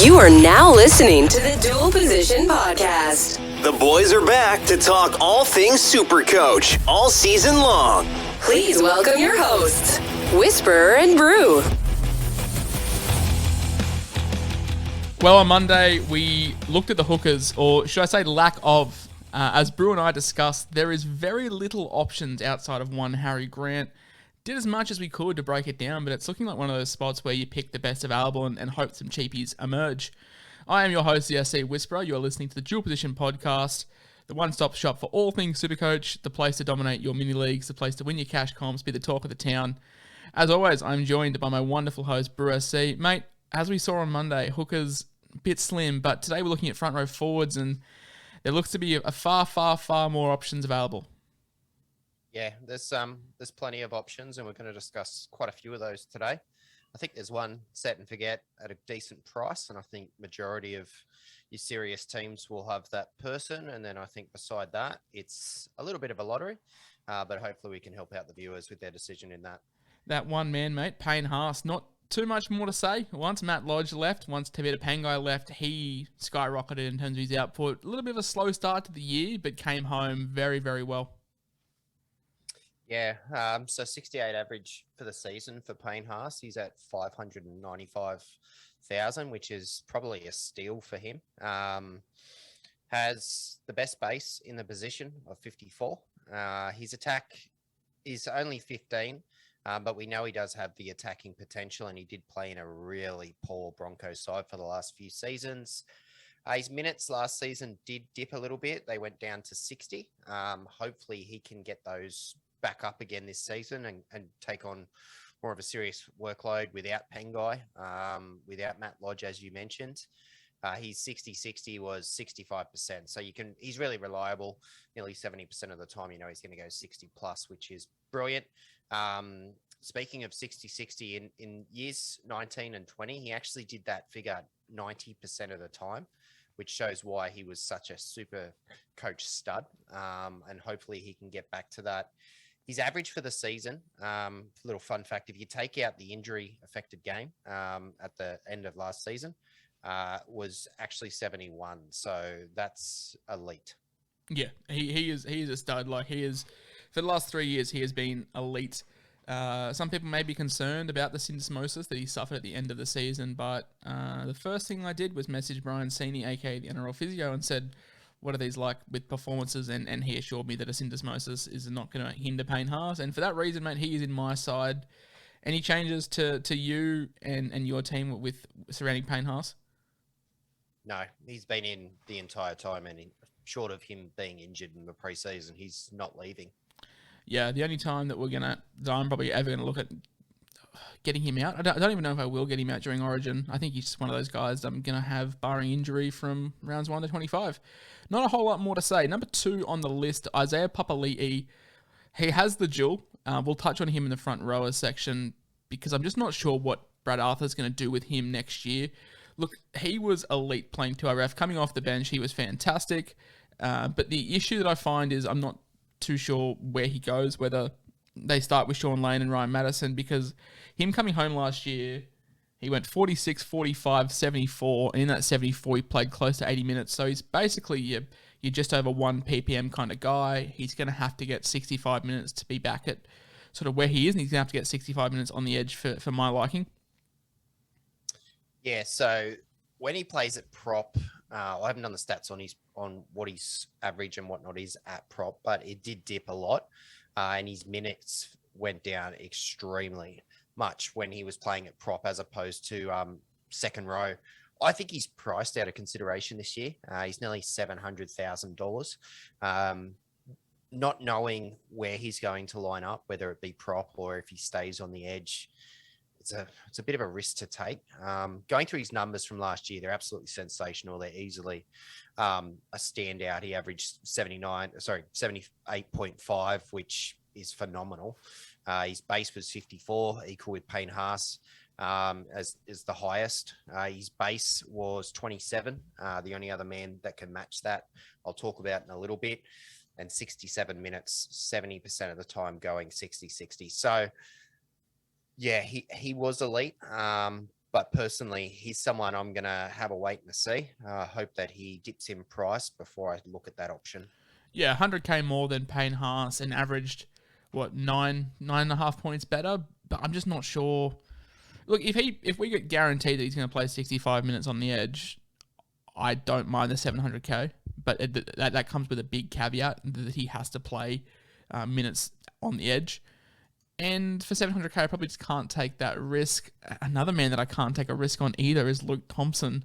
You are now listening to the Dual Position Podcast. The boys are back to talk all things SuperCoach all season long. Please welcome your hosts, Whisperer and Brew. Well, on Monday, we looked at the hookers, or should I say lack of. As Brew and I discussed, there is very little options outside of one Harry Grant. Did as much as we could to break it down, but it's looking like one of those spots where you pick the best available and hope some cheapies emerge. I am your host, the SCWhisperer. You are listening to the Dual Position Podcast, the one-stop shop for all things SuperCoach, the place to dominate your mini leagues, the place to win your cash comps, be the talk of the town. As always, I'm joined by my wonderful host, Brew SC. Mate, as we saw on Monday, hookers a bit slim, but today we're looking at front row forwards, and there looks to be a far more options available. Yeah, there's plenty of options, and we're going to discuss quite a few of those today. I think there's one set and forget at a decent price, and I think majority of your serious teams will have that person. And then I think beside that, it's a little bit of a lottery, but hopefully we can help out the viewers with their decision in that. That one man, mate, Payne Haas, not too much more to say. Once Matt Lodge left, once Tevita Pangai left, he skyrocketed in terms of his output. A little bit of a slow start to the year, but came home very, very well. Yeah, so 68 average for the season for Payne Haas. He's at 595,000, which is probably a steal for him. Has the best base in the position of 54. His attack is only 15, but we know he does have the attacking potential, and he did play in a really poor Broncos side for the last few seasons. His minutes last season did dip a little bit. They went down to 60. Hopefully he can get those back up again this season and take on more of a serious workload without Pangai, without Matt Lodge, as you mentioned. His 60-60 was 65%. So he's really reliable. Nearly 70% of the time, he's going to go 60 plus, which is brilliant. Speaking of 60-60, in years 19 and 20, he actually did that figure 90% of the time, which shows why he was such a super coach stud. And hopefully he can get back to that. His average for the season, little fun fact, if you take out the injury-affected game at the end of last season, was actually 71. So that's elite. Yeah, he is a stud. Like, he is, for the last 3 years, he has been elite. Some people may be concerned about the syndesmosis that he suffered at the end of the season, but the first thing I did was message Brian Sini, aka the NRL physio, and said, what are these like with performances? And he assured me that a syndesmosis is not going to hinder Payne Haas. And for that reason, mate, he is in my side. Any changes to you and your team with surrounding Payne Haas? No, he's been in the entire time, and short of him being injured in the preseason, he's not leaving. Yeah, the only time that I'm probably ever going to look at getting him out. I don't even know if I will get him out during Origin. I think he's just one of those guys that I'm going to have barring injury from rounds 1 to 25. Not a whole lot more to say. Number 2 on the list, Isaiah Papali'i. He has the dual. We'll touch on him in the front rower section because I'm just not sure what Brad Arthur's going to do with him next year. Look, he was elite playing 2RF. Coming off the bench, he was fantastic. But the issue that I find is I'm not too sure where he goes, whether they start with Sean Lane and Ryan Madison, because him coming home last year, he went 46, 45, 74, and in that 74, he played close to 80 minutes. So he's basically you're just over 1 ppm kind of guy. He's going to have to get 65 minutes to be back at sort of where he is, and he's going to have to get 65 minutes on the edge for my liking. Yeah, so when he plays at prop, I haven't done the stats on what his average and whatnot is at prop, but it did dip a lot. And his minutes went down extremely much when he was playing at prop as opposed to second row. I think he's priced out of consideration this year. He's nearly $700,000. Not knowing where he's going to line up, whether it be prop or if he stays on the edge, it's a bit of a risk to take. Going through his numbers from last year, they're absolutely sensational. They're easily a standout. He averaged 78.5, which is phenomenal. His base was 54, equal with Payne Haas as is the highest. His base was 27. The only other man that can match that, I'll talk about in a little bit. And 67 minutes, 70% of the time going 60-60. So, yeah, he was elite. But personally, he's someone I'm going to have a wait and see. Hope that he dips in price before I look at that option. Yeah, 100k more than Payne Haas and averaged, nine and a half points better. But I'm just not sure. Look, if we get guaranteed that he's going to play 65 minutes on the edge, I don't mind the 700k. But that comes with a big caveat that he has to play minutes on the edge. And for 700k, I probably just can't take that risk. Another man that I can't take a risk on either is Luke Thompson.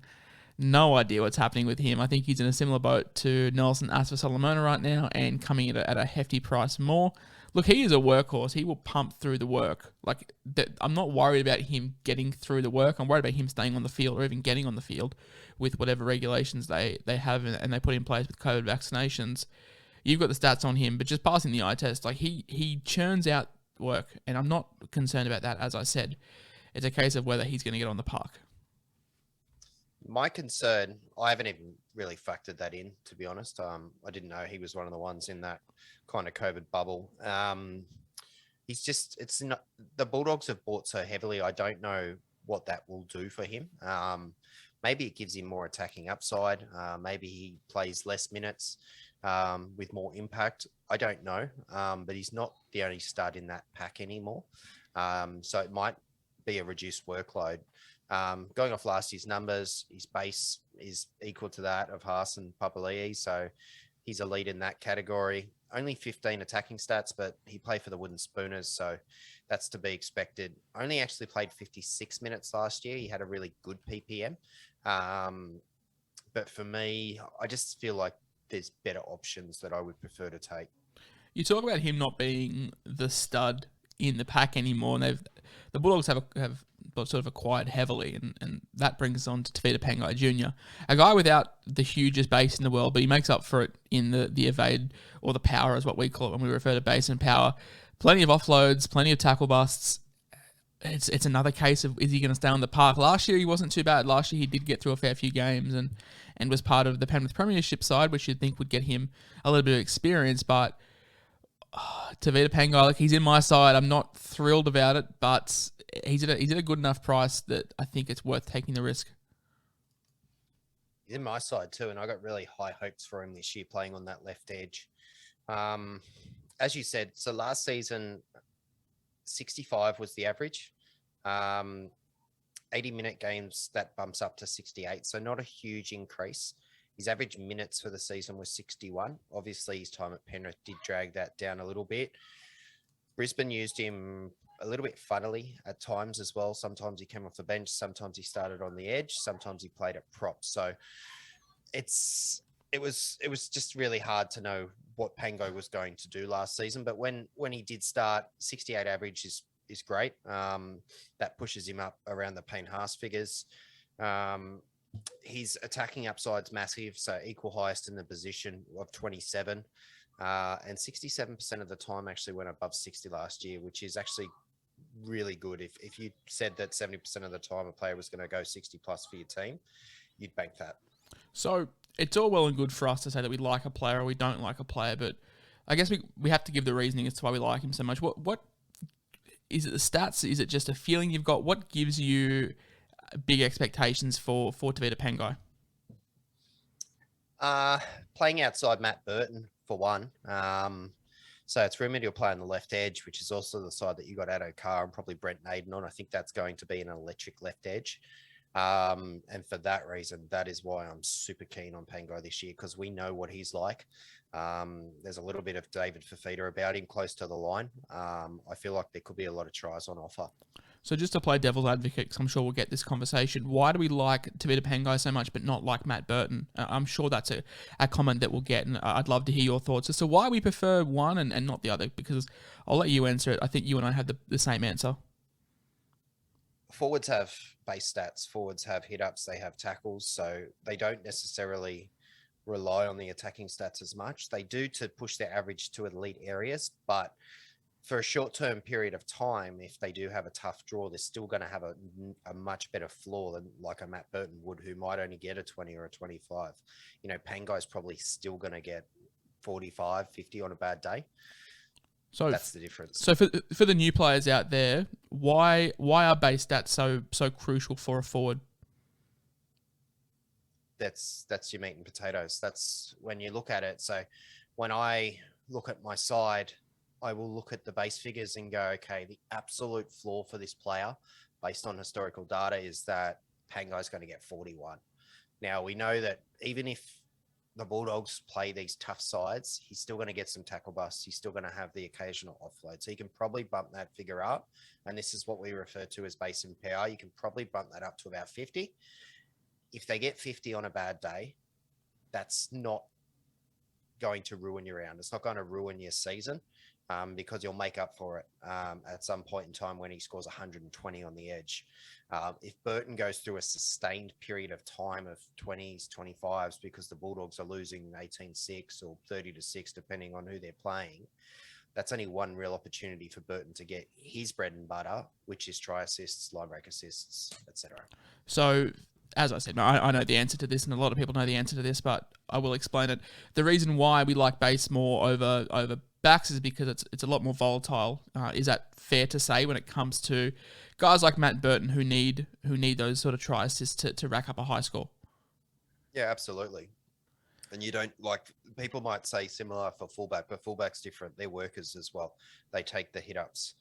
No idea what's happening with him. I think he's in a similar boat to Nelson Asofa-Solomona right now and coming at a hefty price more. Look, he is a workhorse. He will pump through the work. I'm not worried about him getting through the work. I'm worried about him staying on the field or even getting on the field with whatever regulations they have and they put in place with COVID vaccinations. You've got the stats on him, but just passing the eye test, he churns out work, and I'm not concerned about that. As I said, it's a case of whether he's going to get on the park. My concern, I haven't even really factored that in, to be honest. I didn't know he was one of the ones in that kind of COVID bubble. It's not, the Bulldogs have bought so heavily. I don't know what that will do for him. Maybe it gives him more attacking upside. Maybe he plays less minutes with more impact. I don't know, but he's not the only stud in that pack anymore. So it might be a reduced workload. Going off last year's numbers, his base is equal to that of Haas and Papali'i, so he's a lead in that category. Only 15 attacking stats, but he played for the Wooden Spooners, so that's to be expected. Only actually played 56 minutes last year. He had a really good PPM. But for me, I just feel like there's better options that I would prefer to take. You talk about him not being the stud in the pack anymore, and the Bulldogs have sort of acquired heavily, and that brings us on to Tevita Pangai Jr., a guy without the hugest base in the world, but he makes up for it in the evade, or the power is what we call it when we refer to base and power. Plenty of offloads, plenty of tackle busts. It's another case of, is he going to stay on the park? Last year he wasn't too bad. Last year he did get through a fair few games and was part of the Penrith Premiership side, which you'd think would get him a little bit of experience, but Tevita Pangai, he's in my side. I'm not thrilled about it, but he's at a good enough price that I think it's worth taking the risk. He's in my side too, and I got really high hopes for him this year playing on that left edge. As you said, so last season, 65 was the average. 80-minute games, that bumps up to 68, so not a huge increase. His average minutes for the season was 61. Obviously, his time at Penrith did drag that down a little bit. Brisbane used him a little bit funnily at times as well. Sometimes he came off the bench. Sometimes he started on the edge. Sometimes he played at prop. So it was just really hard to know what Pangai was going to do last season. But when he did start, 68 average is great. That pushes him up around the Payne Haas figures. His attacking upside's massive, so equal highest in the position of 27, and 67% of the time actually went above 60 last year, which is actually really good. If you said that 70% of the time a player was going to go 60 plus for your team, you'd bank that. So it's all well and good for us to say that we like a player or we don't like a player, but I guess we have to give the reasoning as to why we like him so much. What is it? The stats? Is it just a feeling you've got? What gives you big expectations for Tevita Pangai? Playing outside Matt Burton for one. So it's rumoured he'll play on the left edge, which is also the side that you got Addo Carr and probably Brent Naden on. I think that's going to be an electric left edge. And for that reason, that is why I'm super keen on Pangai this year, because we know what he's like. There's a little bit of David Fafita about him close to the line. I feel like there could be a lot of tries on offer. So just to play devil's advocate, because I'm sure we'll get this conversation, why do we like Tevita Pangai so much but not like Matt Burton? I'm sure that's a comment that we'll get, and I'd love to hear your thoughts as to why we prefer one and not the other, because I'll let you answer it. I think you and I have the same answer. Forwards have base stats. Forwards have hit-ups. They have tackles, so they don't necessarily rely on the attacking stats as much. They do to push their average to elite areas, but for a short-term period of time, if they do have a tough draw, they're still going to have a much better floor than like a Matt Burton would, who might only get a 20 or a 25. Pangai's probably still going to get 45, 50 on a bad day. So that's the difference. So for the new players out there, why are base stats so crucial for a forward? That's your meat and potatoes. That's when you look at it. So when I look at my side, I will look at the base figures and go, okay, the absolute floor for this player based on historical data is that Pangai's going to get 41. Now, we know that even if the Bulldogs play these tough sides, he's still going to get some tackle busts. He's still going to have the occasional offload. So you can probably bump that figure up. And this is what we refer to as base and power. You can probably bump that up to about 50. If they get 50 on a bad day, that's not going to ruin your round. It's not going to ruin your season because you'll make up for it at some point in time when he scores 120 on the edge. If Burton goes through a sustained period of time of 20s, 25s, because the Bulldogs are losing 18-6 or 30-6, depending on who they're playing, that's only one real opportunity for Burton to get his bread and butter, which is try assists, line break assists, etc. So, as I said, I know the answer to this, and a lot of people know the answer to this, but I will explain it. The reason why we like base more over backs is because it's a lot more volatile. Is that fair to say when it comes to guys like Matt Burton who need those sort of try assists to rack up a high score? Yeah, absolutely. And you don't, like, people might say similar for fullback, but fullback's different. They're workers as well. They take the hit ups.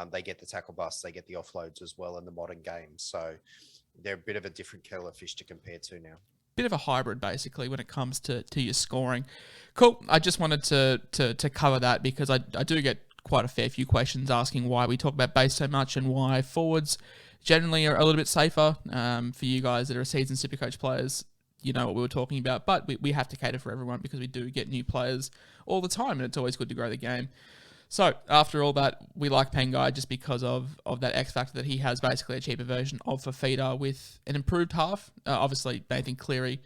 They get the tackle busts. They get the offloads as well in the modern game. So they're a bit of a different kettle of fish to compare to now. Bit of a hybrid, basically, when it comes to your scoring. Cool. I just wanted to cover that because I do get quite a fair few questions asking why we talk about base so much and why forwards generally are a little bit safer. For you guys that are seasoned SuperCoach players, you know what we were talking about, but we have to cater for everyone because we do get new players all the time, and it's always good to grow the game. So after all that, we like Pangai just because of that X factor that he has, basically a cheaper version of Fafita with an improved half. Obviously, Nathan Cleary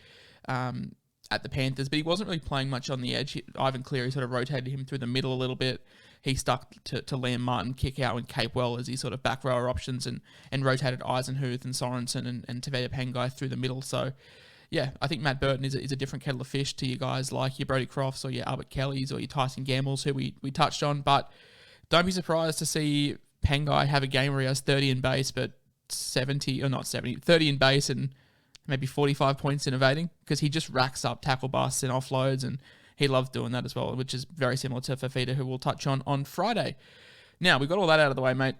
at the Panthers, but he wasn't really playing much on the edge. Ivan Cleary sort of rotated him through the middle a little bit. He stuck to Liam Martin, Kick-Out, and Capewell as his sort of back rower options and rotated Eisenhuth and Sorensen and Tevita Pangai through the middle. So, yeah, I think Matt Burton is a different kettle of fish to you guys like your Brodie Crofts or your Albert Kellys or your Tyson Gambles, who we touched on. But don't be surprised to see Pangai have a game where he has 30 in base, but 30 in base and maybe 45 points in evading, because he just racks up tackle busts and offloads, and he loves doing that as well, which is very similar to Fafita, who we'll touch on Friday. Now, we've got all that out of the way, mate.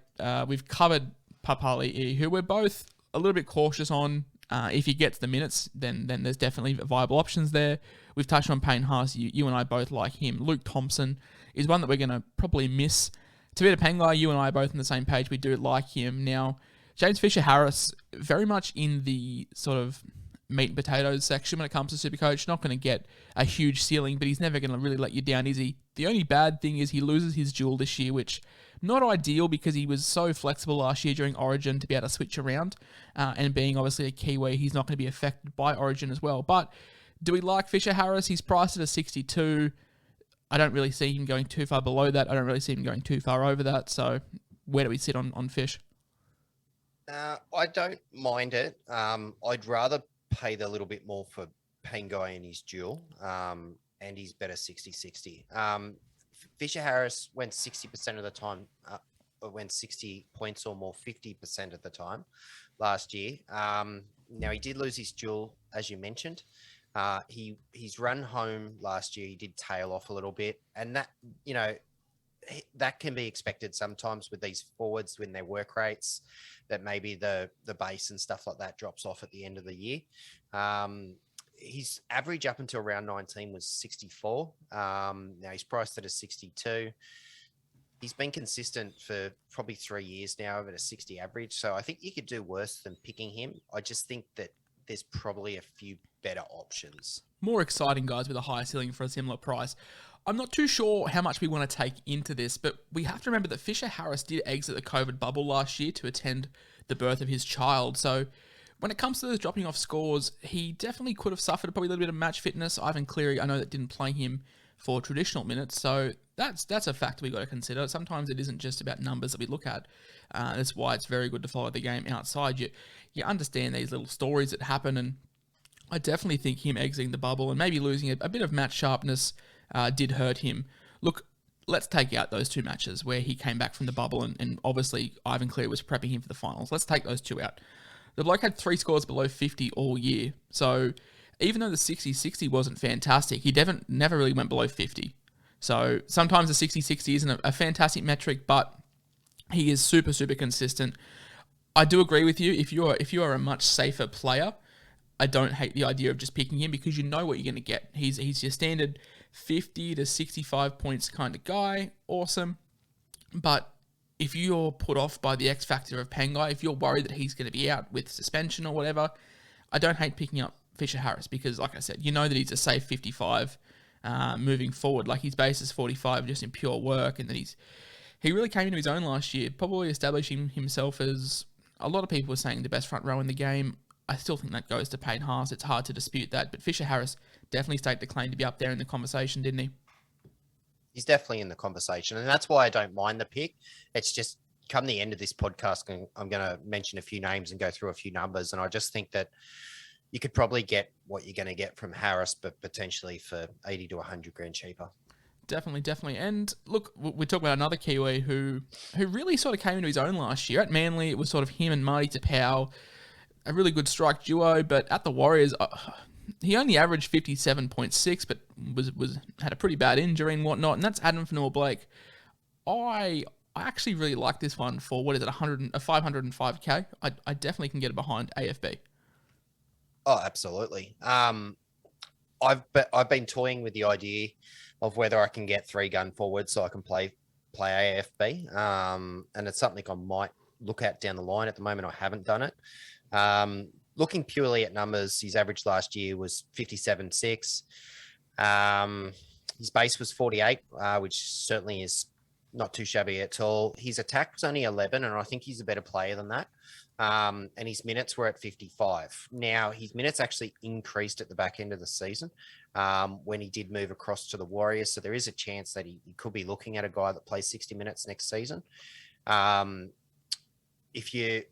We've covered Papali'i, who we're both a little bit cautious on. If he gets the minutes, then there's definitely viable options there. We've touched on Payne Haas. You and I both like him. Luke Thompson is one that we're going to probably miss. Tevita Pangai, you and I are both on the same page. We do like him. Now, James Fisher-Harris, very much in the sort of meat and potatoes section when it comes to SuperCoach. Not going to get a huge ceiling, but he's never going to really let you down, is he? The only bad thing is he loses his duel this year, which not ideal because he was so flexible last year during Origin to be able to switch around, and being obviously a Kiwi, he's not going to be affected by Origin as well. But do we like Fisher-Harris? He's priced at a 62. I don't really see him going too far below that. I don't really see him going too far over that. So where do we sit on Fish? I don't mind it. I'd rather pay the little bit more for Pangai and his duel, and he's better 60-60. Fisher-Harris went 60% of the time, went 60 points or more 50% of the time last year. Now, he did lose his duel, as you mentioned. His run home last year, he did tail off a little bit, and that, you know, that can be expected sometimes with these forwards when their work rates, that maybe the base and stuff like that drops off at the end of the year. His average up until round 19 was 64. Now he's priced at a 62. He's been consistent for probably 3 years now at a 60 average. So I think you could do worse than picking him. I just think that there's probably a few better options. More exciting guys with a higher ceiling for a similar price. I'm not too sure how much we want to take into this, but we have to remember that Fisher-Harris did exit the COVID bubble last year to attend the birth of his child. So when it comes to those dropping off scores, he definitely could have suffered probably a little bit of match fitness. Ivan Cleary, I know that didn't play him for traditional minutes, so that's a factor we've got to consider. Sometimes it isn't just about numbers that we look at. That's why it's very good to follow the game outside. You understand these little stories that happen, and I definitely think him exiting the bubble and maybe losing a bit of match sharpness did hurt him. Look, let's take out those 2 matches where he came back from the bubble and obviously Ivan Cleary was prepping him for the finals. Let's take those 2 out. The bloke had 3 scores below 50 all year. So even though the 60-60 wasn't fantastic, he never really went below 50. So sometimes the 60-60 isn't a fantastic metric, but he is super, super consistent. I do agree with you. If you are a much safer player, I don't hate the idea of just picking him because you know what you're going to get. He's your standard 50 to 65 points kind of guy. Awesome. But if you're put off by the X factor of Pangai, if you're worried that he's going to be out with suspension or whatever, I don't hate picking up Fisher-Harris because, like I said, you know that he's a safe 55 moving forward. Like his base is 45 just in pure work, and that he really came into his own last year, probably establishing himself as a lot of people were saying the best front row in the game. I still think that goes to Payne Haas. It's hard to dispute that, but Fisher-Harris definitely staked the claim to be up there in the conversation, didn't he? He's definitely in the conversation, and that's why I don't mind the pick. It's just come the end of this podcast, I'm going to mention a few names and go through a few numbers, and I just think that you could probably get what you're going to get from Harris, but potentially for 80 to 100 grand cheaper. Definitely. And look, we talk about another Kiwi who really sort of came into his own last year. At Manly, it was sort of him and Marty Taupau, a really good strike duo, but at the Warriors, he only averaged 57.6, but had a pretty bad injury and whatnot, and that's Adam Fenorah-Blake. I actually really like this one for, what is it, 505k? I definitely can get it behind AFB. Oh, absolutely. I've been toying with the idea of whether I can get 3 gun forwards so I can play AFB, and it's something I might look at down the line. At the moment, I haven't done it. Looking purely at numbers, his average last year was 57.6. His base was 48, which certainly is not too shabby at all. His attack was only 11, and I think he's a better player than that. And his minutes were at 55. Now, his minutes actually increased at the back end of the season when he did move across to the Warriors. So there is a chance that he could be looking at a guy that plays 60 minutes next season. If you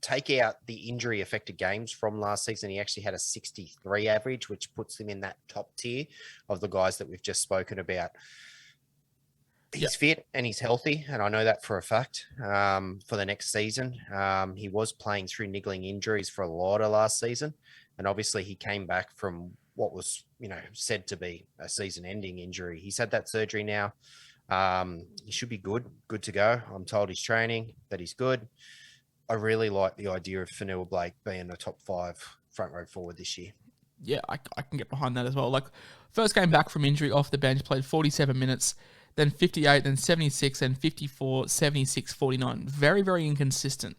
take out the injury affected games from last season, he actually had a 63 average, which puts him in that top tier of the guys that we've just spoken about. He's fit and he's healthy, and I know that for a fact for the next season. He was playing through niggling injuries for a lot of last season, and obviously he came back from what was, said to be a season-ending injury. He's had that surgery now. He should be good to go. I'm told he's training, that he's good. I really like the idea of Fenorah-Blake being a top 5 front row forward this year. Yeah, I can get behind that as well. Like, first came back from injury off the bench, played 47 minutes, then 58, then 76, then 54, 76, 49. Very, very inconsistent.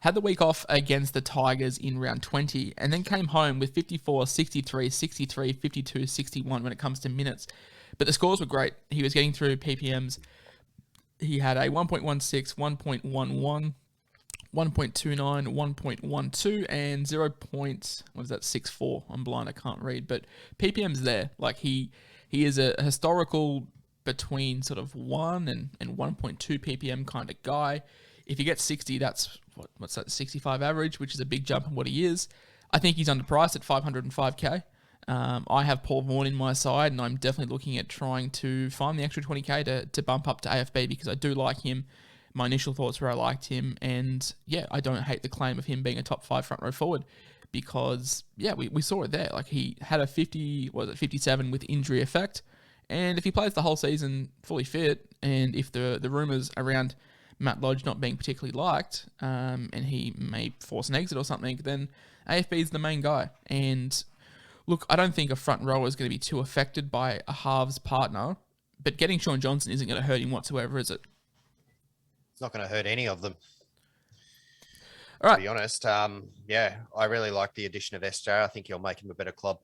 Had the week off against the Tigers in round 20, and then came home with 54, 63, 63, 52, 61 when it comes to minutes. But the scores were great. He was getting through PPMs. He had a 1.16, 1.11, 1.29, 1.12, and 0.64. I'm blind, I can't read, but PPM's there. Like, he is a historical between sort of 1 and 1.2 ppm kind of guy. If you get 60, that's what's that, 65 average, which is a big jump in what he is. I think he's underpriced at 505k. I have Paul Vaughan in my side, and I'm definitely looking at trying to find the extra 20k to bump up to AFB because I do like him. My initial thoughts were I liked him, and yeah, I don't hate the claim of him being a top 5 front row forward because, yeah, we saw it there. Like, he had a 57 with injury effect, and if he plays the whole season fully fit, and if the rumours around Matt Lodge not being particularly liked, and he may force an exit or something, then AFB is the main guy. And look, I don't think a front rower is going to be too affected by a halves partner, but getting Sean Johnson isn't going to hurt him whatsoever, is it? It's not going to hurt any of them. All right. To be honest, yeah, I really like the addition of SJ. I think he'll make him a better club.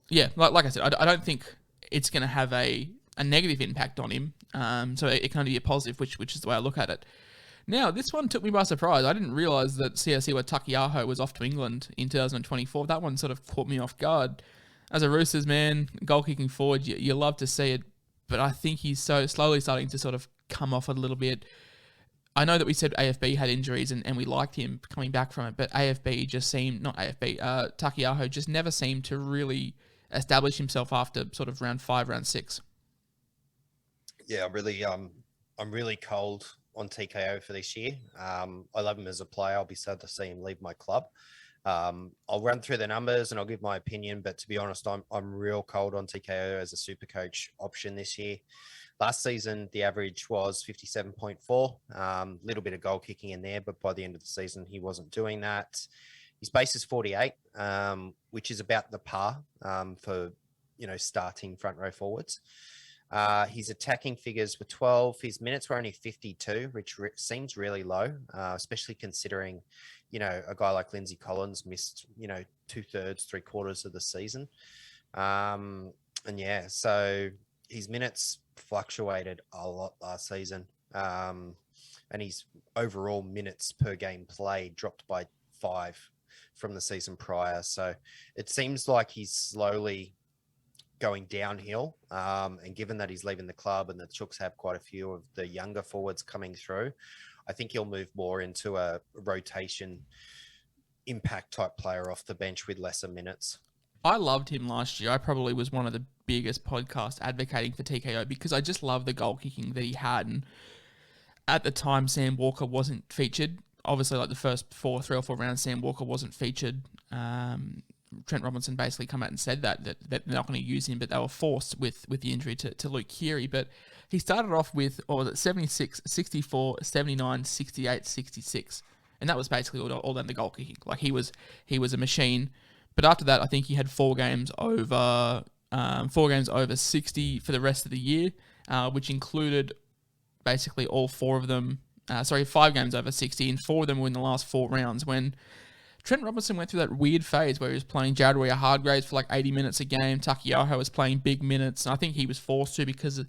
Yeah, like I said, I don't think it's going to have a negative impact on him. So it can only be a positive, which is the way I look at it. Now, this one took me by surprise. I didn't realise that Siasiwa Takiaho was off to England in 2024. That one sort of caught me off guard. As a Roosters man, goal-kicking forward, you love to see it, but I think he's so slowly starting to sort of come off a little bit. I know that we said AFB had injuries and we liked him coming back from it, but AFB just seemed, not AFB, Takiaho just never seemed to really establish himself after sort of round 5, round 6. Yeah, I really I'm really cold on TKO for this year. I love him as a player. I'll be sad to see him leave my club. I'll run through the numbers and I'll give my opinion, but to be honest, I'm real cold on TKO as a SuperCoach option this year. Last season, the average was 57.4, little bit of goal kicking in there, but by the end of the season, he wasn't doing that. His base is 48, which is about the par for, starting front row forwards. His attacking figures were 12. His minutes were only 52, which seems really low, especially considering, a guy like Lindsay Collins missed, 2/3, 3/4 of the season. So his minutes fluctuated a lot last season. And his overall minutes per game played dropped by 5 from the season prior. So it seems like he's slowly going downhill. And given that he's leaving the club and the Chooks have quite a few of the younger forwards coming through, I think he'll move more into a rotation impact type player off the bench with lesser minutes. I loved him last year. I probably was one of the biggest podcasts advocating for TKO because I just love the goal kicking that he had. And at the time, Sam Walker wasn't featured. Obviously, like the first 3 or 4 rounds, Sam Walker wasn't featured. Trent Robinson basically come out and said that they're not going to use him, but they were forced with the injury to Luke Keary. But he started off with, 76, 64, 79, 68, 66. And that was basically all down to goal kicking. Like he was a machine. But after that, I think he had 4 games over 60 for the rest of the year, which included basically all 4 of them. 5 games over 60, and 4 of them were in the last 4 rounds when Trent Robinson went through that weird phase where he was playing Jared Waerea-Hargreaves for like 80 minutes a game. Takiaho was playing big minutes, and I think he was forced to because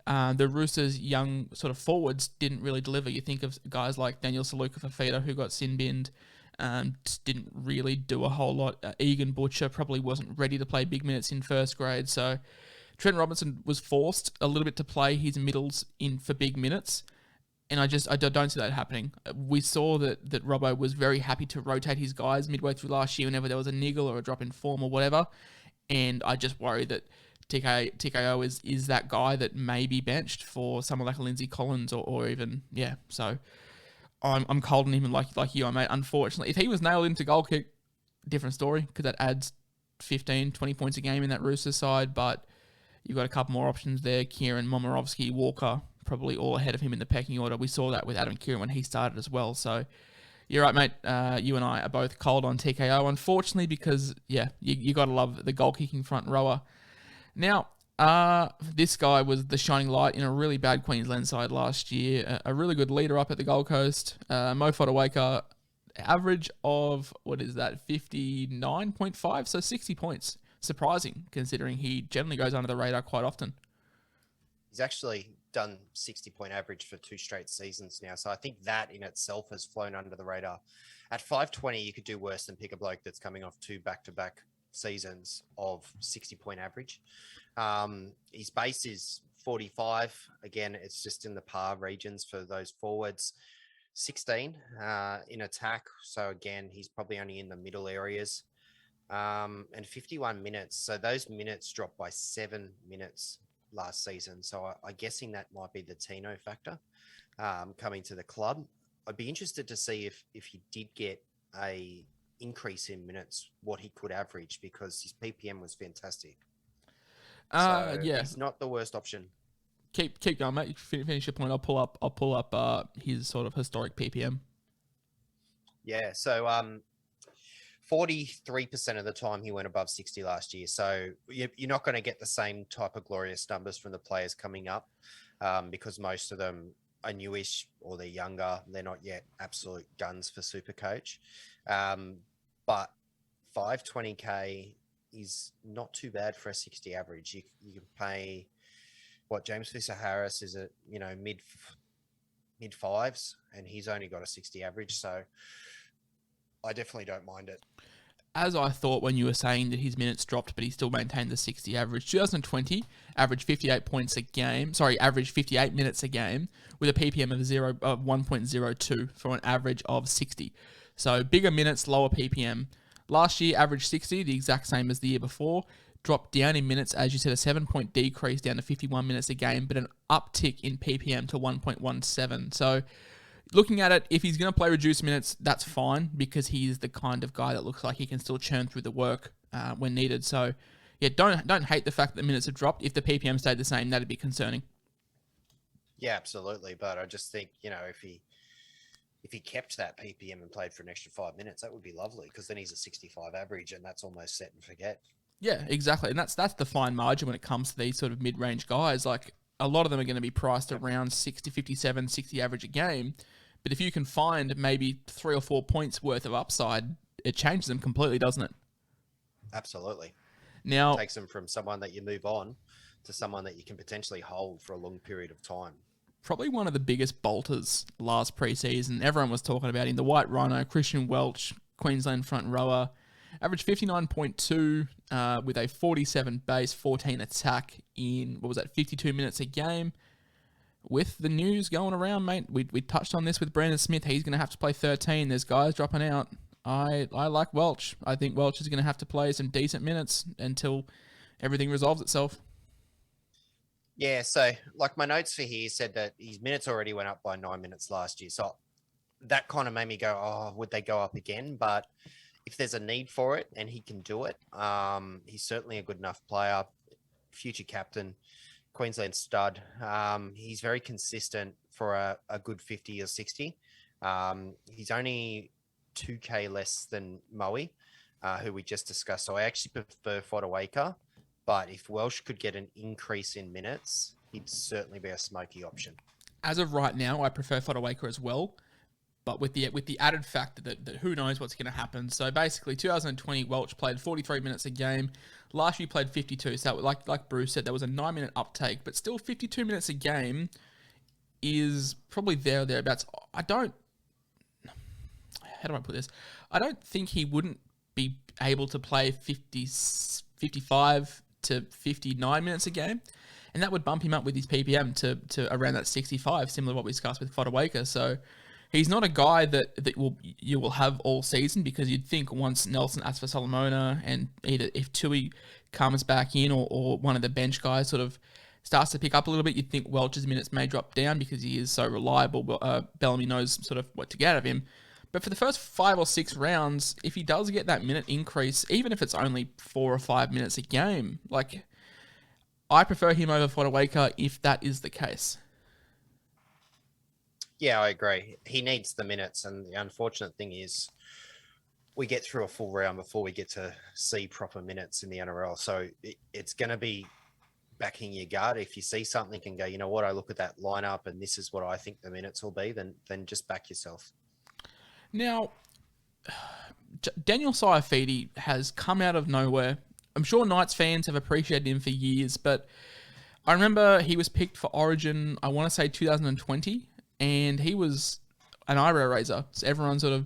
the Roosters' young sort of forwards didn't really deliver. You think of guys like Daniel Saluka-Fafita, who got sin-binned, just didn't really do a whole lot. Egan Butcher probably wasn't ready to play big minutes in first grade, so Trent Robinson was forced a little bit to play his middles in for big minutes. And I don't see that happening. We saw that Robbo was very happy to rotate his guys midway through last year whenever there was a niggle or a drop in form or whatever. And I just worry that TKO is that guy that may be benched for someone like Lindsay Collins or even, yeah. So I'm cold on him like you are, mate. Unfortunately, if he was nailed into goal kick, different story, because that adds 15, 20 points a game in that Roosters side. But you've got a couple more options there. Kieran, Momirovski, Walker, probably all ahead of him in the pecking order. We saw that with Adam Kieran when he started as well. So you're right, mate. You and I are both cold on TKO, unfortunately, because, yeah, you got to love the goal-kicking front rower. Now, this guy was the shining light in a really bad Queensland side last year. A really good leader up at the Gold Coast. Mo Fotuaika, average of, 59.5? So 60 points. Surprising, considering he generally goes under the radar quite often. He's actually done 60-point average for 2 straight seasons now. So I think that in itself has flown under the radar. At 520, you could do worse than pick a bloke that's coming off 2 back-to-back seasons of 60-point average. His base is 45. Again, it's just in the par regions for those forwards. 16 in attack. So again, he's probably only in the middle areas. And 51 minutes. So those minutes dropped by 7 minutes last season. So I'm guessing that might be the Tino factor coming to the club. I'd be interested to see if he did get a increase in minutes, what he could average, because his PPM was fantastic. So yeah, he's not the worst option. Keep going, mate. Finish your point. I'll pull up his sort of historic PPM. Yeah. So 43% of the time he went above 60 last year. So you're not going to get the same type of glorious numbers from the players coming up because most of them are newish or they're younger. They're not yet absolute guns for SuperCoach. But 520K is not too bad for a 60 average. You can pay James Fisher-Harris is at, mid 5s and he's only got a 60 average. So I definitely don't mind it. As I thought when you were saying that his minutes dropped, but he still maintained the 60 average. 2020, averaged 58 points a game. Averaged 58 minutes a game with a PPM of 1.02 for an average of 60. So bigger minutes, lower PPM. Last year, averaged 60, the exact same as the year before. dropped down in minutes, as you said, a 7-point decrease down to 51 minutes a game, but an uptick in PPM to 1.17. So looking at it, if he's going to play reduced minutes, that's fine, because he's the kind of guy that looks like he can still churn through the work when needed. So yeah, don't hate the fact that minutes have dropped. If the PPM stayed the same, that'd be concerning. Yeah, absolutely. But I just think, if he kept that PPM and played for an extra 5 minutes, that would be lovely, because then he's a 65 average and that's almost set and forget. Yeah, exactly. And that's the fine margin when it comes to these sort of mid-range guys. Like, a lot of them are going to be priced around 60, 57, 60 average a game. But if you can find maybe 3 or 4 points worth of upside, it changes them completely, doesn't it? Absolutely. Now, it takes them from someone that you move on to someone that you can potentially hold for a long period of time. Probably one of the biggest bolters last preseason. Everyone was talking about him. The White Rhino, Christian Welch, Queensland front rower. Averaged 59.2 with a 47 base, 14 attack in, 52 minutes a game. With the news going around, mate, we touched on this with Brandon Smith. He's going to have to play 13. There's guys dropping out. I like Welch. I think Welch is going to have to play some decent minutes until everything resolves itself. Yeah, so like my notes for here said that his minutes already went up by 9 minutes last year. So that kind of made me go, oh, would they go up again? But if there's a need for it and he can do it, he's certainly a good enough player, future captain, Queensland stud. He's very consistent for a good 50 or 60. He's only 2K less than Moe, who we just discussed. So I actually prefer Fotuaika, but if Welsh could get an increase in minutes, he'd certainly be a smoky option. As of right now, I prefer Fotuaika as well, but with the added factor that who knows what's going to happen. So basically, 2020, Welch played 43 minutes a game. Last year, he played 52. So like Bruce said, there was a 9-minute uptake, but still 52 minutes a game is probably there or thereabouts. How do I put this? I don't think he wouldn't be able to play 55 to 59 minutes a game, and that would bump him up with his PPM to around that 65, similar to what we discussed with Fotuaika. So he's not a guy that you will have all season, because you'd think once Nelson, Asofa-Solomona, and either if Tui comes back in or one of the bench guys sort of starts to pick up a little bit, you'd think Welch's minutes may drop down because he is so reliable. Bellamy knows sort of what to get out of him. But for the first 5 or 6 rounds, if he does get that minute increase, even if it's only 4 or 5 minutes a game, like, I prefer him over Fotuaika if that is the case. Yeah, I agree. He needs the minutes, and the unfortunate thing is we get through a full round before we get to see proper minutes in the NRL. So it's going to be backing your gut. If you see something and go, you know what, I look at that lineup and this is what I think the minutes will be, then just back yourself. Now, Daniel Saifiti has come out of nowhere. I'm sure Knights fans have appreciated him for years, but I remember he was picked for Origin, I want to say 2020, and he was an eyebrow raiser. So everyone sort of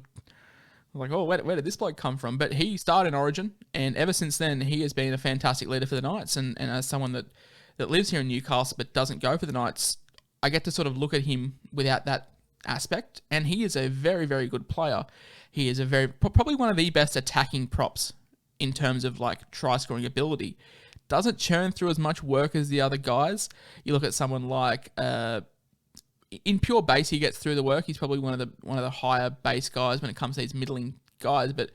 like, oh, where did this bloke come from? But he started in Origin, and ever since then, he has been a fantastic leader for the Knights. And as someone that lives here in Newcastle but doesn't go for the Knights, I get to sort of look at him without that aspect, and he is a very, very good player. He is probably one of the best attacking props in terms of like try scoring ability. Doesn't churn through as much work as the other guys. You look at someone like in pure base, he gets through the work. He's probably one of the higher base guys when it comes to these middling guys. But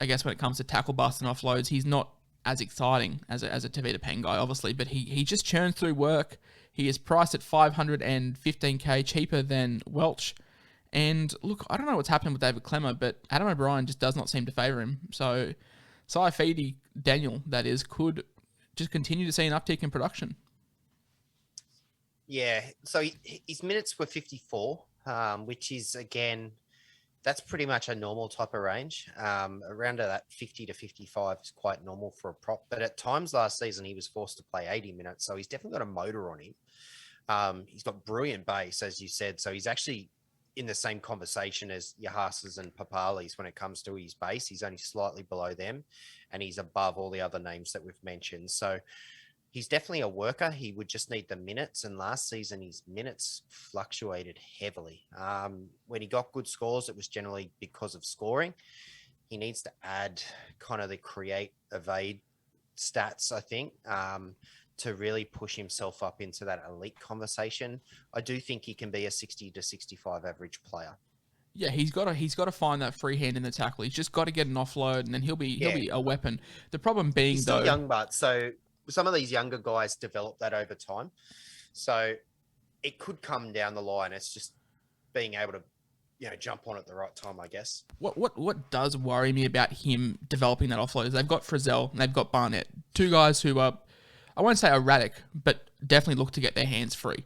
I guess when it comes to tackle bust and offloads, he's not as exciting as a Tevita Pangai, obviously. But he just churns through work. He is priced at $515K, cheaper than Welch. And look, I don't know what's happened with David Clemmer, but Adam O'Brien just does not seem to favour him. So Saifiti, Daniel, that is, could just continue to see an uptick in production. Yeah, so his minutes were 54, which is, again, that's pretty much a normal type of range. Around that 50 to 55 is quite normal for a prop. But at times last season, he was forced to play 80 minutes. So he's definitely got a motor on him. He's got brilliant base, as you said. So he's actually in the same conversation as your Haas's and Papali's when it comes to his base. He's only slightly below them, and he's above all the other names that we've mentioned. So he's definitely a worker. He would just need the minutes. And last season, his minutes fluctuated heavily. When he got good scores, it was generally because of scoring. He needs to add kind of the create, evade stats, I think, to really push himself up into that elite conversation. I do think he can be a 60 to 65 average player. Yeah, he's got to find that free hand in the tackle. He's just got to get an offload, and then he'll be a weapon. The problem being, he's still young, but so some of these younger guys develop that over time. So it could come down the line. It's just being able to, jump on at the right time, I guess. What does worry me about him developing that offload is they've got Frizzell and they've got Barnett, two guys who are, I won't say erratic, but definitely look to get their hands free.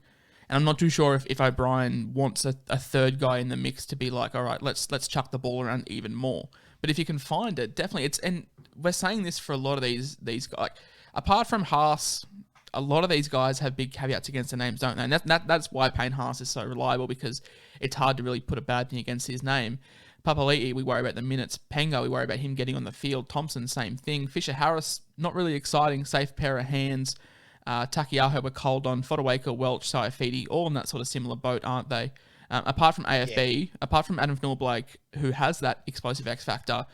And I'm not too sure if O'Brien wants a third guy in the mix to be like, all right, let's chuck the ball around even more. But if you can find it, definitely and we're saying this for a lot of these guys. Like, apart from Haas, a lot of these guys have big caveats against their names, don't they? And that's why Payne Haas is so reliable, because it's hard to really put a bad thing against his name. Papali'i, we worry about the minutes. Pangai, we worry about him getting on the field. Thompson, same thing. Fisher-Harris, not really exciting. Safe pair of hands. Takiaho were cold on. Fotuaika, Welch, Saifiti, all in that sort of similar boat, aren't they? Apart from AFB, apart from Adam Fenorah-Blake, who has that explosive X factor,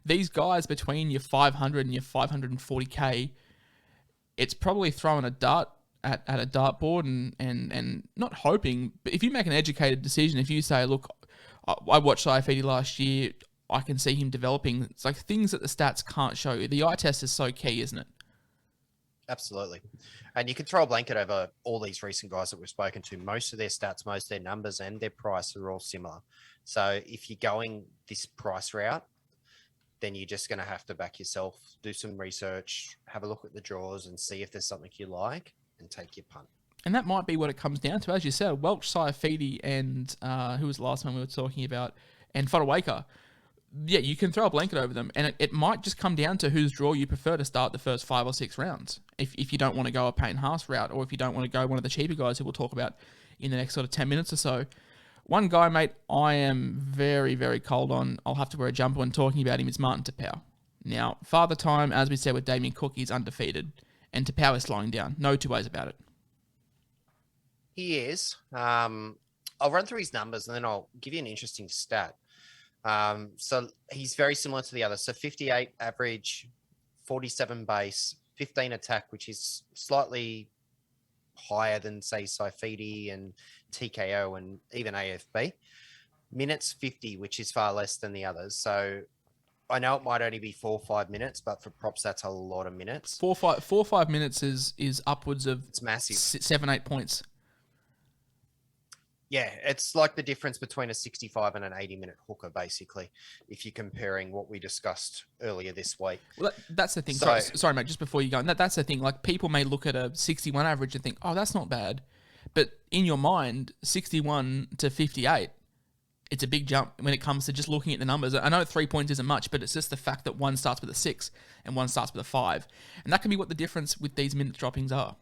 these guys between your 500 and your 540k, it's probably throwing a dart at a dartboard and not hoping, but if you make an educated decision, if you say, look, I watched Saifiti last year, I can see him developing. It's like things that the stats can't show you. The eye test is so key, isn't it? Absolutely. And you can throw a blanket over all these recent guys that we've spoken to. Most of their stats, most of their numbers and their price are all similar. So if you're going this price route, then you're just going to have to back yourself, do some research, have a look at the draws and see if there's something you like and take your punt. And that might be what it comes down to. As you said, Welch, Saifiti, and who was the last one we were talking about, and Fotuaika. Yeah, you can throw a blanket over them, and it might just come down to whose draw you prefer to start the first 5 or 6 rounds. If you don't want to go a Payne Haas route, or if you don't want to go one of the cheaper guys who we'll talk about in the next sort of 10 minutes or so. One guy, mate, I am very, very cold on. I'll have to wear a jumper when talking about him. Is Martin Taupau. Now, Father Time, as we said with Damien Cook, he's undefeated, and Taupau is slowing down. No two ways about it. He is. I'll run through his numbers, and then I'll give you an interesting stat. So he's very similar to the others. So 58 average, 47 base, 15 attack, which is slightly higher than, say, Saifiti and TKO and even AFB. Minutes 50, which is far less than the others. So I know it might only be 4 or 5 minutes, but for props, that's a lot of minutes. 4 or 5 minutes is upwards of, it's massive. 7-8 points. Yeah, it's like the difference between a 65 and an 80-minute hooker, basically, if you're comparing what we discussed earlier this week. Well, that's the thing. So, sorry, mate, just before you go, that's the thing. Like, people may look at a 61 average and think, oh, that's not bad. But in your mind, 61 to 58, it's a big jump when it comes to just looking at the numbers. I know 3 points isn't much, but it's just the fact that one starts with a 6 and one starts with a 5. And that can be what the difference with these minute droppings are.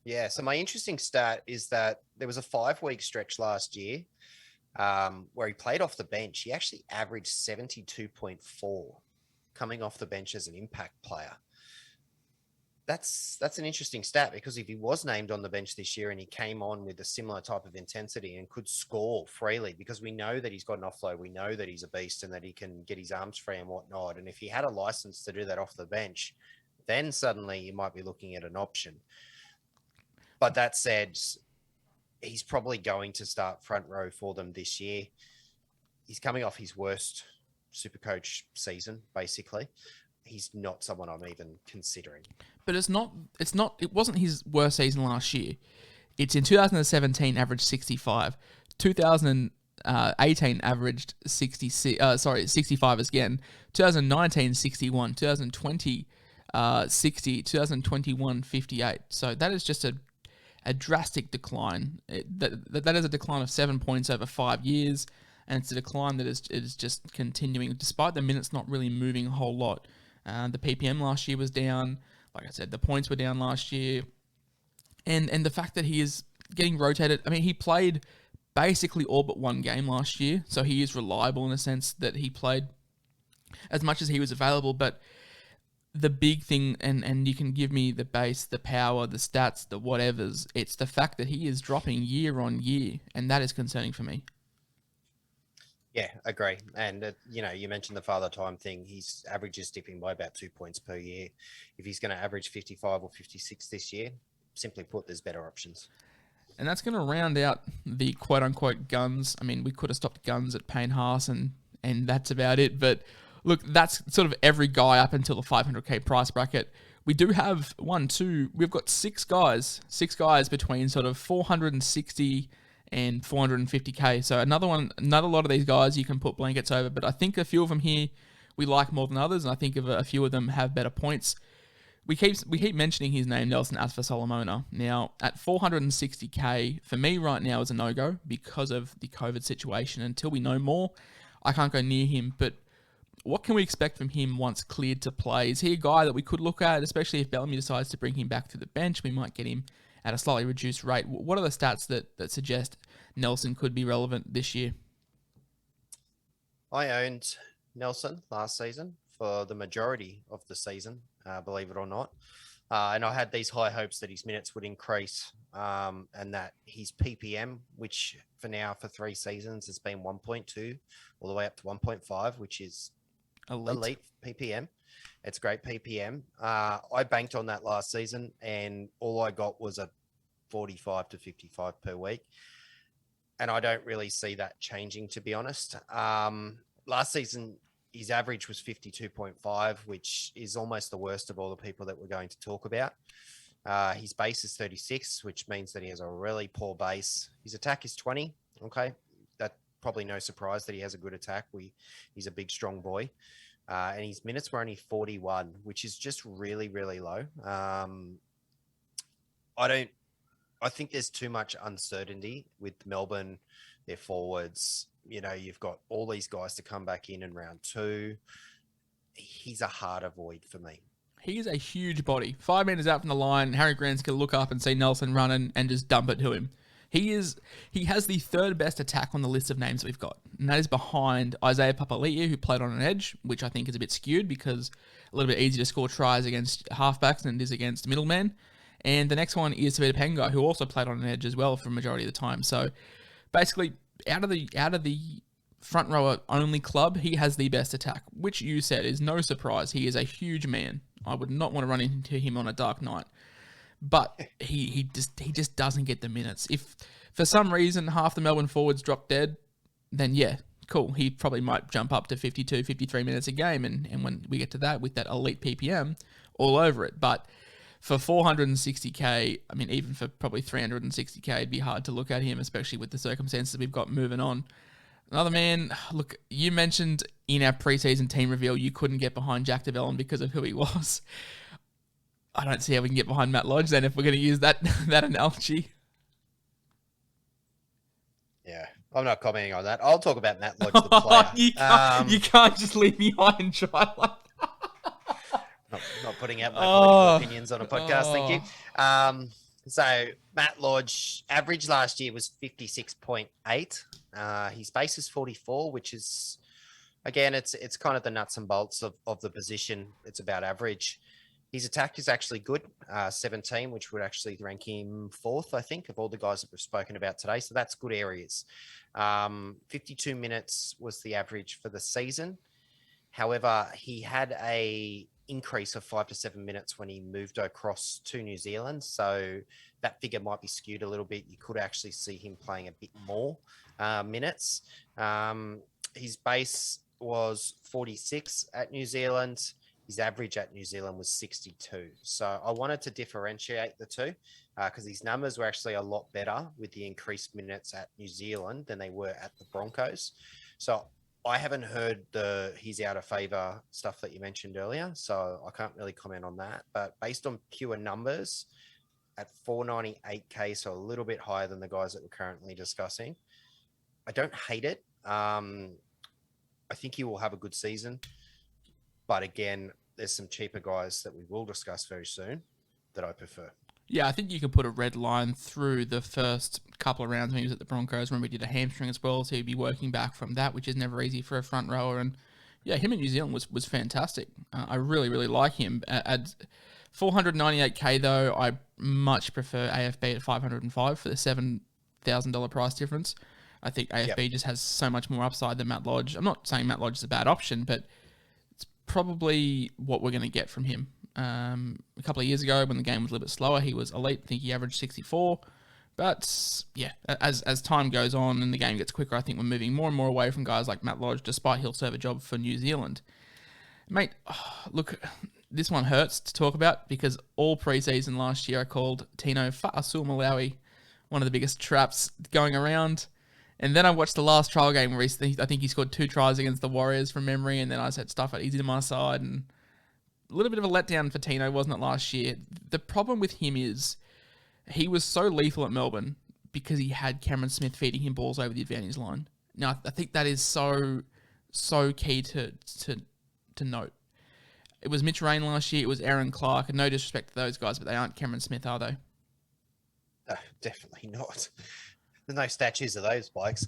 Yeah, so my interesting stat is that there was a 5-week stretch last year where he played off the bench. He actually averaged 72.4 coming off the bench as an impact player. That's an interesting stat, because if he was named on the bench this year and he came on with a similar type of intensity and could score freely, because we know that he's got an offload, we know that he's a beast and that he can get his arms free and whatnot. And if he had a license to do that off the bench, then suddenly you might be looking at an option. But that said, he's probably going to start front row for them this year. He's coming off his worst SuperCoach season, basically. He's not someone I'm even considering. But it wasn't his worst season last year. It's in 2017 averaged 65. 2018 averaged 65 again. 2019 61. 2020 60. 2021 58. So that is just a drastic decline. That is a decline of 7 points over 5 years, and it's a decline that is just continuing, despite the minutes not really moving a whole lot. The PPM last year was down. Like I said, the points were down last year. And the fact that he is getting rotated, I mean, he played basically all but one game last year, so he is reliable in the sense that he played as much as he was available, but the big thing, and you can give me the base, the power, the stats, the whatevers, it's the fact that he is dropping year on year, and that is concerning for me. Yeah, agree. And, you mentioned the father time thing. His average is dipping by about 2 points per year. If he's going to average 55 or 56 this year, simply put, there's better options. And that's going to round out the quote-unquote guns. I mean, we could have stopped guns at Payne Haas, and that's about it. But look, that's sort of every guy up until the 500k price bracket. We do have we've got six guys between sort of 460 and 450k. So another lot of these guys you can put blankets over, but I think a few of them here we like more than others, and I think a few of them have better points. We keep mentioning his name, Nelson Asofa-Solomona. Now, at 460k, for me right now is a no-go because of the COVID situation. Until we know more, I can't go near him. But what can we expect from him once cleared to play? Is he a guy that we could look at, especially if Bellamy decides to bring him back to the bench? We might get him at a slightly reduced rate. What are the stats that suggest Nelson could be relevant this year? I owned Nelson last season for the majority of the season, believe it or not. And I had these high hopes that his minutes would increase and that his PPM, which for now for 3 seasons has been 1.2 all the way up to 1.5, which is elite PPM. It's great PPM. I banked on that last season and all I got was a 45 to 55 per week. And I don't really see that changing, to be honest. Last season, his average was 52.5, which is almost the worst of all the people that we're going to talk about. His base is 36, which means that he has a really poor base. His attack is 20. Okay. That's probably no surprise that he has a good attack. He's a big, strong boy. And his minutes were only 41, which is just really, really low. I think there's too much uncertainty with Melbourne, their forwards. You've got all these guys to come back in round 2. He's a hard avoid for me. He is a huge body. 5 meters out from the line, Harry Grant's going to look up and see Nelson running and just dump it to him. He has the 3rd best attack on the list of names we've got, and that is behind Isaiah Papali'i, who played on an edge, which I think is a bit skewed because a little bit easier to score tries against halfbacks than it is against middlemen. And the next one is Tevita Pangai, who also played on an edge as well for a majority of the time. So basically, out of the front rower only club, he has the best attack, which you said is no surprise. He is a huge man. I would not want to run into him on a dark night. But he just doesn't get the minutes. If for some reason half the Melbourne forwards drop dead, then yeah, cool. He probably might jump up to 52, 53 minutes a game. And when we get to that with that elite PPM, all over it. But for 460k, I mean, even for probably 360k, it'd be hard to look at him, especially with the circumstances we've got moving on. Another man, look, you mentioned in our preseason team reveal you couldn't get behind Jack DeVellum because of who he was. I don't see how we can get behind Matt Lodge then if we're going to use that analogy. Yeah, I'm not commenting on that. I'll talk about Matt Lodge, the player. You can't just leave me high and dry like that. Not putting out my political opinions on a podcast, thank you. So Matt Lodge, average last year was 56.8. His base is 44, which is, again, it's kind of the nuts and bolts of the position. It's about average. His attack is actually good, 17, which would actually rank him 4th, I think, of all the guys that we've spoken about today. So that's good areas. 52 minutes was the average for the season. However, he had a increase of 5 to 7 minutes when he moved across to New Zealand. So that figure might be skewed a little bit. You could actually see him playing a bit more minutes. His base was 46 at New Zealand. His average at New Zealand was 62. So I wanted to differentiate the two because these numbers were actually a lot better with the increased minutes at New Zealand than they were at the Broncos. So I haven't heard he's out of favour stuff that you mentioned earlier, so I can't really comment on that. But based on pure numbers, at 498k, so a little bit higher than the guys that we're currently discussing, I don't hate it. I think he will have a good season. But again, there's some cheaper guys that we will discuss very soon that I prefer. Yeah, I think you can put a red line through the first couple of rounds when he was at the Broncos. Remember, he did a hamstring as well, so he'd be working back from that, which is never easy for a front rower. And yeah, him in New Zealand was fantastic. I really, really like him. At 498k, though, I much prefer AFB at 505 for the $7,000 price difference. I think AFB just has so much more upside than Matt Lodge. I'm not saying Matt Lodge is a bad option, but it's probably what we're going to get from him. A couple of years ago, when the game was a little bit slower, he was elite. I think he averaged 64. But yeah, as time goes on and the game gets quicker, I think we're moving more and more away from guys like Matt Lodge, despite he'll serve a job for New Zealand. Mate, look, this one hurts to talk about because all preseason last year I called Tino Fa'asuamaleaui one of the biggest traps going around. And then I watched the last trial game recently. I think he scored 2 tries against the Warriors from memory, and then I said stuff at easy to my side. And a little bit of a letdown for Tino, wasn't it, last year? The problem with him is he was so lethal at Melbourne because he had Cameron Smith feeding him balls over the advantage line. Now, I think that is so key to note. It was Mitch Rain last year. It was Aaron Clark. And no disrespect to those guys, but they aren't Cameron Smith, are they? No, definitely not. There's no statues of those blokes.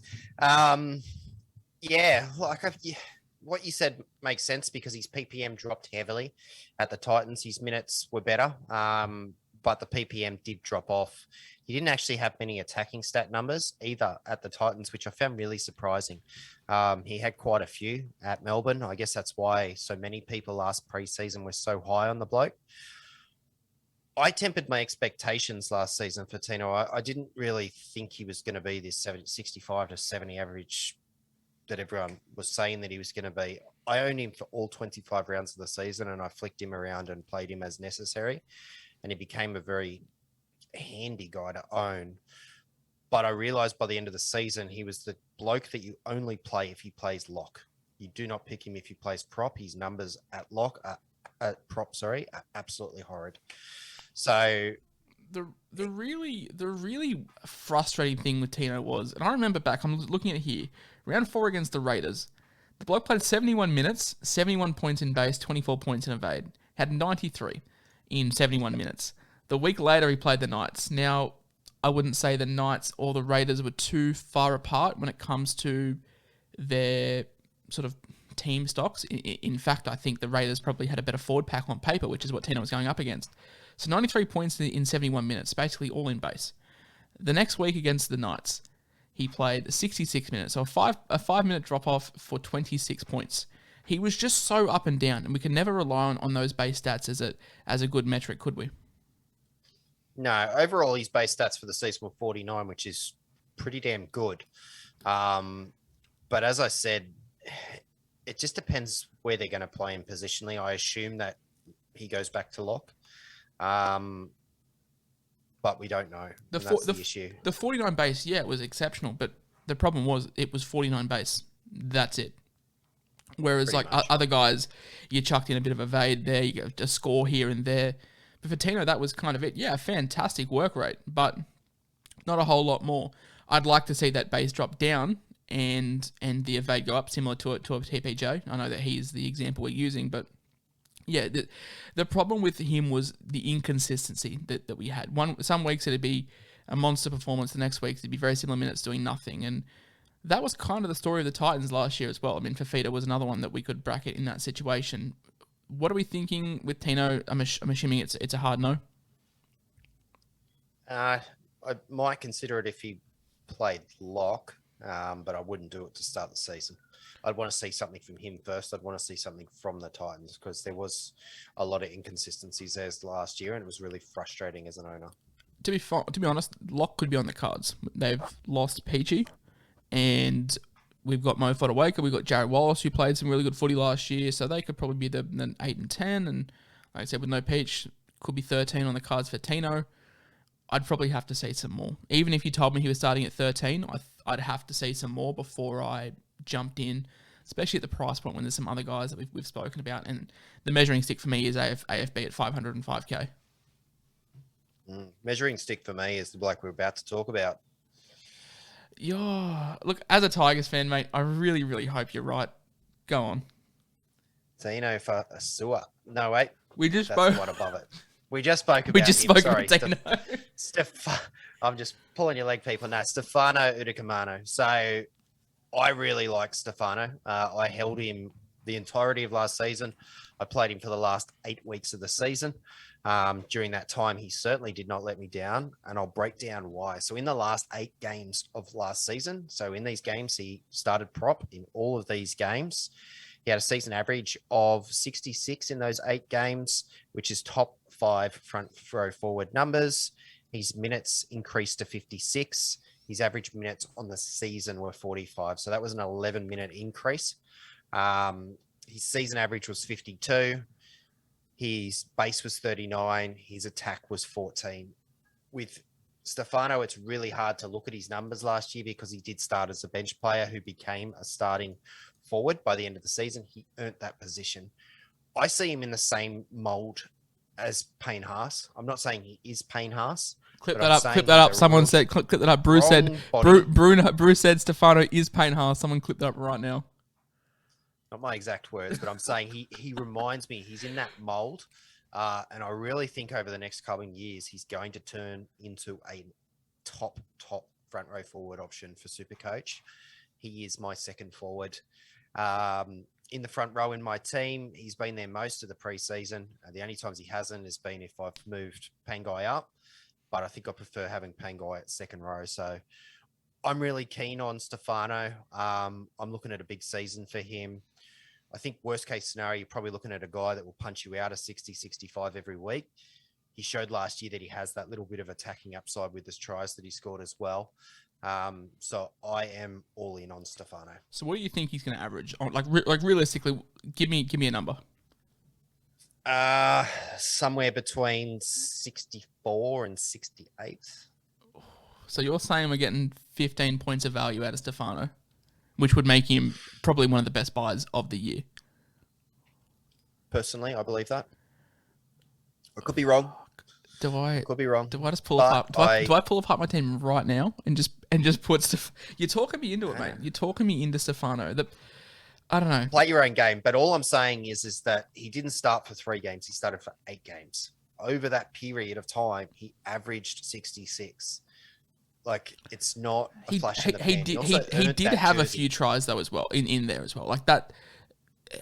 What you said makes sense because his PPM dropped heavily at the Titans. His minutes were better, but the PPM did drop off. He didn't actually have many attacking stat numbers either at the Titans, which I found really surprising. He had quite a few at Melbourne. I guess that's why so many people last preseason were so high on the bloke. I tempered my expectations last season for Tino. I didn't really think he was going to be this 65 to 70 average that everyone was saying that he was going to be. I owned him for all 25 rounds of the season, and I flicked him around and played him as necessary. And he became a very handy guy to own. But I realized by the end of the season, he was the bloke that you only play if he plays lock. You do not pick him if he plays prop. His numbers at lock, are absolutely horrid. So the really frustrating thing with Tino was, and I remember back, I'm looking at it here, round 4 against the Raiders, the bloke played 71 minutes, 71 points in base, 24 points in evade, had 93 in 71 minutes. The week later, he played the Knights. Now, I wouldn't say the Knights or the Raiders were too far apart when it comes to their sort of team stocks. In fact, I think the Raiders probably had a better forward pack on paper, which is what Tino was going up against. So 93 points in 71 minutes, basically all in base. The next week against the Knights, he played 66 minutes, so a 5-minute drop-off for 26 points. He was just so up and down, and we could never rely on those base stats as a good metric, could we? No, overall his base stats for the season were 49, which is pretty damn good. But as I said, it just depends where they're going to play him positionally. I assume that he goes back to lock. But we don't know. That's the issue. The 49 base, yeah, it was exceptional, but the problem was it was 49 base. That's it. Whereas other guys, you chucked in a bit of evade there, you get a score here and there. But for Tino, that was kind of it. Yeah, fantastic work rate, but not a whole lot more. I'd like to see that base drop down and the evade go up, similar to a TPJ. I know that he's the example we're using, but yeah, the problem with him was the inconsistency that we had. Some weeks it'd be a monster performance, the next week it'd be very similar minutes doing nothing, and that was kind of the story of the Titans last year as well. I mean, Fafita was another one that we could bracket in that situation. What are we thinking with Tino? I'm assuming it's a hard no. I might consider it if he played lock, but I wouldn't do it to start the season. I'd want to see something from him first. I'd want to see something from the Titans because there was a lot of inconsistencies there last year, and it was really frustrating as an owner. To be honest, lock could be on the cards. They've lost Peachy, and we've got Mo Fotuaika. We've got Jared Wallace, who played some really good footy last year, so they could probably be the 8 and 10. And like I said, with no Peach, could be 13 on the cards for Tino. I'd probably have to see some more. Even if you told me he was starting at 13, I'd have to see some more before I jumped in, especially at the price point when there's some other guys that we've spoken about. And the measuring stick for me is AFB at 505k. Measuring stick for me is the bloke we're about to talk about. Yeah, look, as a Tigers fan, mate, I really, really hope you're right. Go on. Tino Fa'asuamaleaui. No, wait. We just spoke. One above it. We just spoke about about Tino. I'm just pulling your leg, people. No, Stefano Utoikamanu. So I really like Stefano. I held him the entirety of last season. I played him for the last 8 weeks of the season. During that time, he certainly did not let me down, and I'll break down why. So in the last 8 games of last season, so in these games, he started prop in all of these games. He had a season average of 66 in those 8 games, which is top 5 front row forward numbers. His minutes increased to 56. His average minutes on the season were 45. So that was an 11-minute increase. His season average was 52. His base was 39. His attack was 14. With Stefano, it's really hard to look at his numbers last year because he did start as a bench player who became a starting forward by the end of the season. He earned that position. I see him in the same mold as Payne Haas. I'm not saying he is Payne Haas. Clip that up. Someone said, clip that up. Bruce said Stefano is Payne Haas. Someone clip that up right now. Not my exact words, but I'm saying he reminds me, he's in that mold. And I really think over the next couple of years, he's going to turn into a top front row forward option for SuperCoach. He is my second forward. In the front row in my team, he's been there most of the preseason. The only times he hasn't has been if I've moved Pangai up, but I think I prefer having Pangai at second row. So I'm really keen on Stefano. I'm looking at a big season for him. I think worst case scenario, you're probably looking at a guy that will punch you out a 60, 65 every week. He showed last year that he has that little bit of attacking upside with his tries that he scored as well. So I am all in on Stefano. So what do you think he's going to average? Like realistically, give me a number. Somewhere between 64 and 68. So you're saying we're getting 15 points of value out of Stefano, which would make him probably one of the best buys of the year. Personally, I believe that. I could be wrong. Could be wrong. Do I just pull apart? Do I pull apart my team right now and just put You're talking me into it, mate. You're talking me into Stefano. I don't know. Play your own game, but all I'm saying is that he didn't start for 3 games. He started for 8 games. Over that period of time, he averaged 66. Like, it's not a flash in the pan. He did have a few tries though as well in there as well. Like that.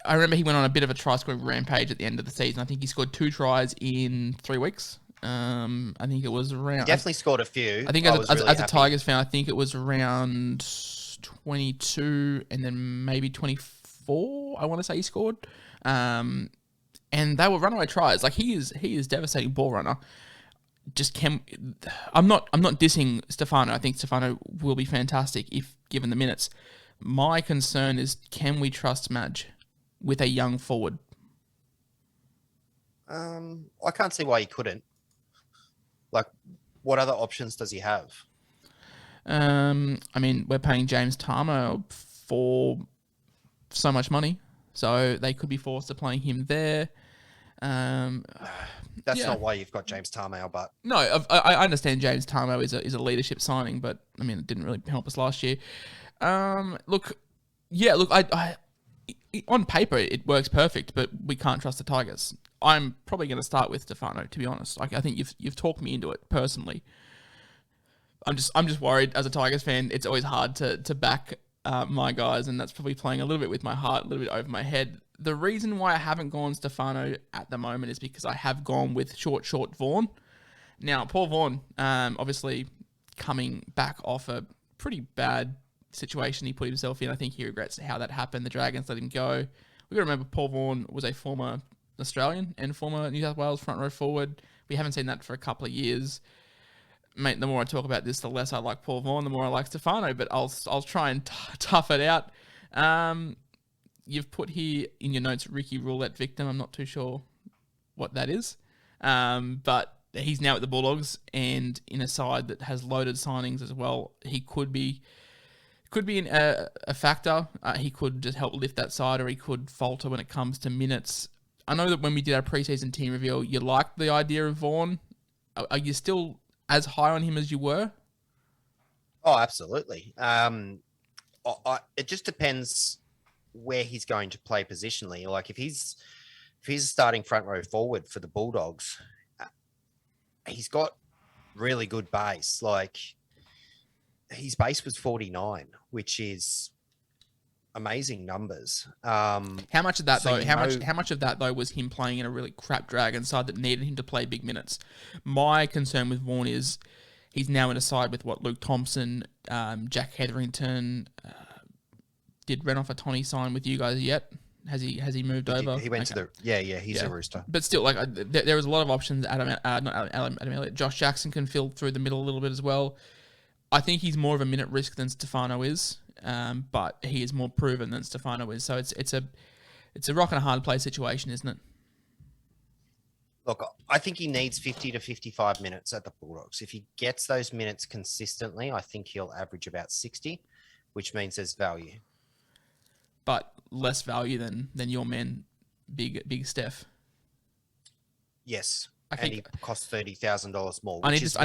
I remember he went on a bit of a try scoring rampage at the end of the season. I think he scored 2 tries in 3 weeks. I think it was around. He definitely scored a few. I think as a Tigers fan, I think it was around 22 and then maybe 24. I want to say he scored, and they were runaway tries. Like he is devastating ball runner. I'm not dissing Stefano. I think Stefano will be fantastic if given the minutes. My concern is, can we trust Madge with a young forward? I can't see why he couldn't. Like, what other options does he have? I mean, we're paying James Tamo for so much money, so they could be forced to play him there. That's not why you've got James Tamo, but no, I understand James Tamo is a leadership signing, but I mean, it didn't really help us last year. Look, I on paper it works perfect, but we can't trust the Tigers. I'm probably going to start with Stefano, to be honest. Like, I think you've talked me into it personally. I'm just worried as a Tigers fan. It's always hard to back my guys, and that's probably playing a little bit with my heart, a little bit over my head. The reason why I haven't gone Stefano at the moment is because I have gone with short Vaughan. Now, poor Vaughan, obviously coming back off a pretty bad situation he put himself in. I think he regrets how that happened. The Dragons let him go. We've got to remember Paul Vaughan was a former Australian and former New South Wales front row forward. We haven't seen that for a couple of years. Mate, the more I talk about this, the less I like Paul Vaughan, the more I like Stefano, but I'll try and tough it out. You've put here in your notes Ricky Roulette victim. I'm not too sure what that is. But he's now at the Bulldogs and in a side that has loaded signings as well. He could be a factor. He could just help lift that side, or he could falter when it comes to minutes. I know that when we did our preseason team reveal, you liked the idea of Vaughan. Are you still as high on him as you were? Oh, absolutely. It just depends where he's going to play positionally. Like if he's starting front row forward for the Bulldogs, he's got really good base. Like his base was 49, which is amazing numbers. How much of that so though? you How much of that though was him playing in a really crap Dragon side that needed him to play big minutes? My concern with Vaughan is he's now in a side with Luke Thompson, Jack Hetherington. Did Renouf-Atoni sign with you guys yet? Has he moved over? He went to the he's a Rooster. But still, there was a lot of options. Adam Elliott, Josh Jackson can fill through the middle a little bit as well. I think he's more of a minute risk than Stefano is, but he is more proven than Stefano is. So it's a rock and a hard play situation, isn't it? Look, I think he needs 50 to 55 minutes at the Bulldogs. If he gets those minutes consistently, I think he'll average about 60, which means there's value. But less value than your man, Big Steph. Yes, and he costs $30,000 more. I need to stop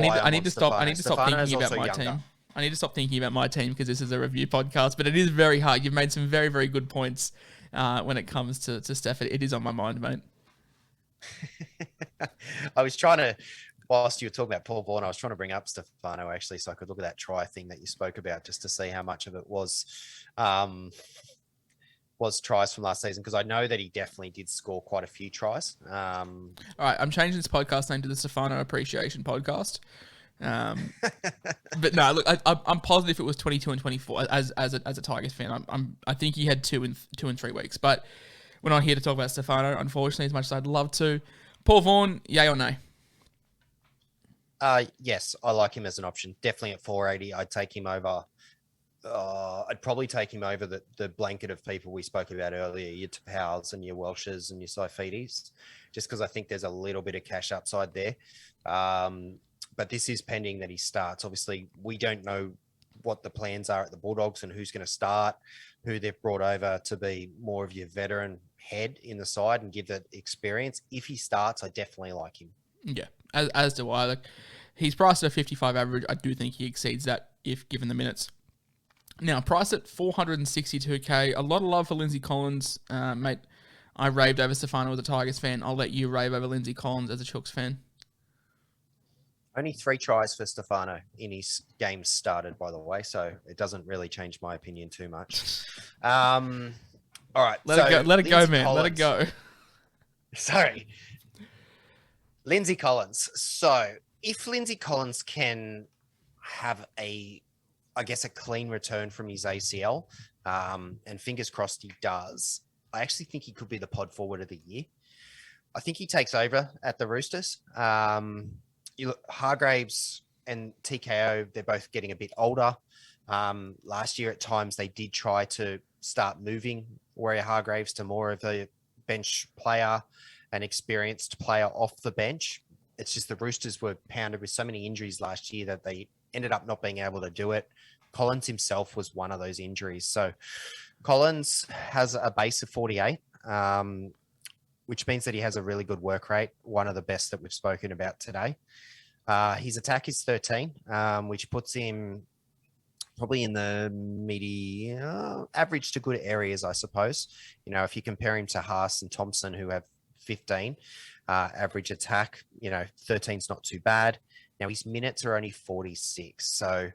thinking about my team. I need to stop thinking about my team because this is a review podcast. But it is very hard. You've made some very, very good points when it comes to Steph. It is on my mind, mate. I was trying to, whilst you were talking about Paul Vaughan, I was trying to bring up Stefano actually, so I could look at that try thing that you spoke about just to see how much of it was tries from last season, because I know that he definitely did score quite a few tries. All right, I'm changing this podcast name to the Stefano Appreciation Podcast. But no, look, I'm positive it was 22 and 24 as a Tigers fan. I think he had 2 in 3 weeks, but we're not here to talk about Stefano, unfortunately, as much as I'd love to. Paul Vaughan, yay or nay? Yes, I like him as an option. Definitely at 480, I'd take him over. I'd probably take him over the blanket of people we spoke about earlier, your Taupau's and your Welches and your Saifitis, just because I think there's a little bit of cash upside there. But this is pending that he starts. Obviously, we don't know what the plans are at the Bulldogs and who's going to start, who they've brought over to be more of your veteran head in the side and give that experience. If he starts, I definitely like him. Yeah, as do I. He's priced at a 55 average. I do think he exceeds that if given the minutes. Now, priced at $462K. A lot of love for Lindsay Collins. Mate, I raved over Stefano as a Tigers fan. I'll let you rave over Lindsay Collins as a Chooks fan. Only 3 tries for Stefano in his games started, by the way, so it doesn't really change my opinion too much. All right. Let it go, man. Collins. Let it go. Sorry. Lindsay Collins. So if Lindsay Collins can have a clean return from his ACL, and fingers crossed he does, I actually think he could be the pod forward of the year. I think he takes over at the Roosters. Hargreaves and TKO, they're both getting a bit older. Last year at times they did try to start moving Waerea-Hargreaves to more of a bench player, an experienced player off the bench. It's just the Roosters were pounded with so many injuries last year that they ended up not being able to do it. Collins himself was one of those injuries. So Collins has a base of 48, which means that he has a really good work rate, one of the best that we've spoken about today. His attack is 13, which puts him probably in the average to good areas, I suppose. You know, if you compare him to Haas and Thompson, who have 15 average attack, 13's not too bad. Now, his minutes are only 46. So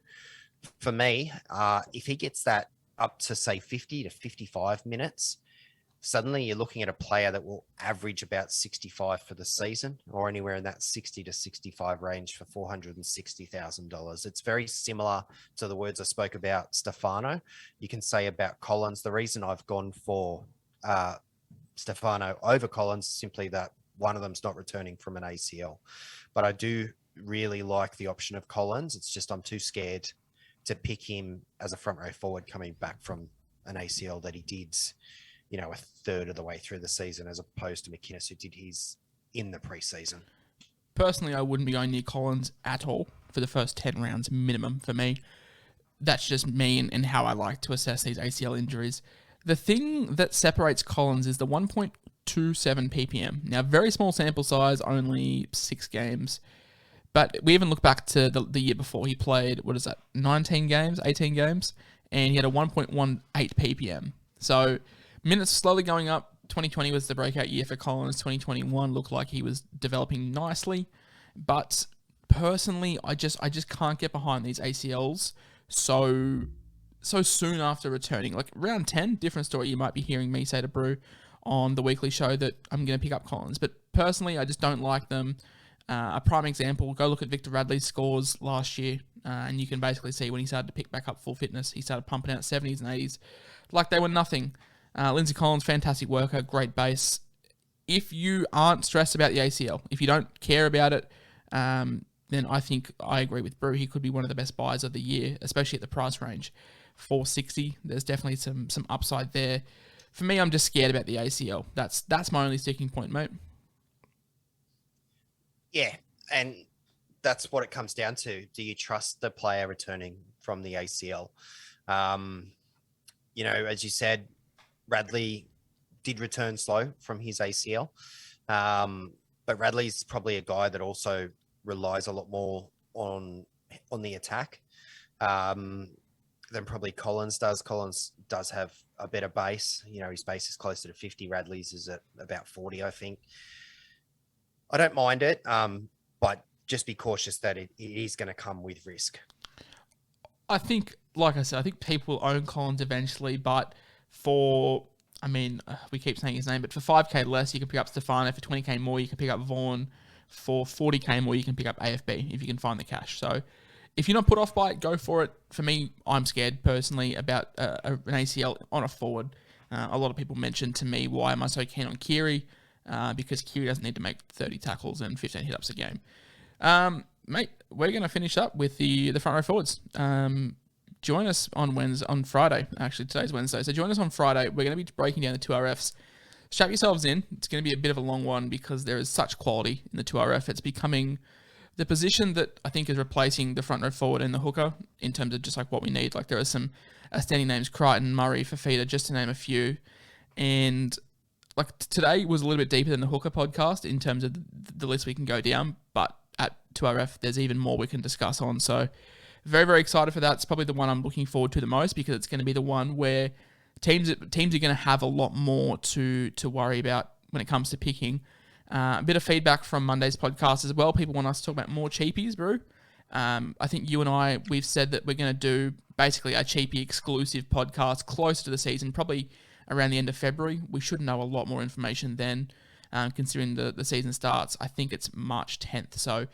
for me, if he gets that up to, say, 50 to 55 minutes, suddenly you're looking at a player that will average about 65 for the season, or anywhere in that 60 to 65 range for $460,000. It's very similar to the words I spoke about Stefano. You can say about Collins. The reason I've gone for Stefano over Collins is simply that one of them's not returning from an ACL. But I do really like the option of Collins. It's just I'm too scared to pick him as a front row forward coming back from an ACL that he did, a third of the way through the season, as opposed to McInnes, who did his in the preseason. Personally, I wouldn't be going near Collins at all for the first 10 rounds minimum for me. That's just me and how I like to assess these ACL injuries. The thing that separates Collins is the 1.27 ppm. Now, very small sample size, only 6 games. But we even look back to the year before. He played, 19 games, 18 games, and he had a 1.18 ppm. So minutes slowly going up. 2020 was the breakout year for Collins. 2021 looked like he was developing nicely. But personally, I just can't get behind these ACLs so so soon after returning. Like round 10, different story. You might be hearing me say to Brew on the weekly show that I'm going to pick up Collins. But personally, I just don't like them. A prime example, go look at Victor Radley's scores last year, and you can basically see when he started to pick back up full fitness, he started pumping out 70s and 80s like they were nothing. Lindsay Collins, fantastic worker, great base. If you aren't stressed about the ACL, if you don't care about it, then I think I agree with Brew. He could be one of the best buys of the year, especially at the price range. $460, there's definitely some upside there. For me, I'm just scared about the ACL. That's my only sticking point, mate. Yeah, and that's what it comes down to. Do you trust the player returning from the ACL? As you said, Radley did return slow from his ACL, but Radley's probably a guy that also relies a lot more on the attack than probably Collins does. Collins does have a better base. His base is closer to 50. Radley's is at about 40, I think. I don't mind it, but just be cautious that it is going to come with risk. I think, like I said, I think people own Collins eventually, but we keep saying his name, but for 5K less, you can pick up Stefano. For 20K more, you can pick up Vaughan. For 40K more, you can pick up AFB if you can find the cash. So if you're not put off by it, go for it. For me, I'm scared personally about an ACL on a forward. A lot of people mentioned to me, why am I so keen on Keary? Because Keary doesn't need to make 30 tackles and 15 hit-ups a game. Mate, we're going to finish up with the front row forwards. Join us on Friday. Actually, today's Wednesday. So join us on Friday. We're going to be breaking down the 2RFs. Strap yourselves in. It's going to be a bit of a long one because there is such quality in the 2RF. It's becoming the position that I think is replacing the front row forward and the hooker in terms of just like what we need. Like there are some outstanding names, Crichton, Murray, Fafita, just to name a few. And like today was a little bit deeper than the hooker podcast in terms of the list we can go down, but at 2RF, there's even more we can discuss on. So very, very excited for that. It's probably the one I'm looking forward to the most because it's going to be the one where teams are going to have a lot more to worry about when it comes to picking. A bit of feedback from Monday's podcast as well. People want us to talk about more cheapies, Brew. I think you and I, we've said that we're going to do basically a cheapie exclusive podcast close to the season, probably around the end of February. We should know a lot more information then, considering the season starts. I think it's March 10th. So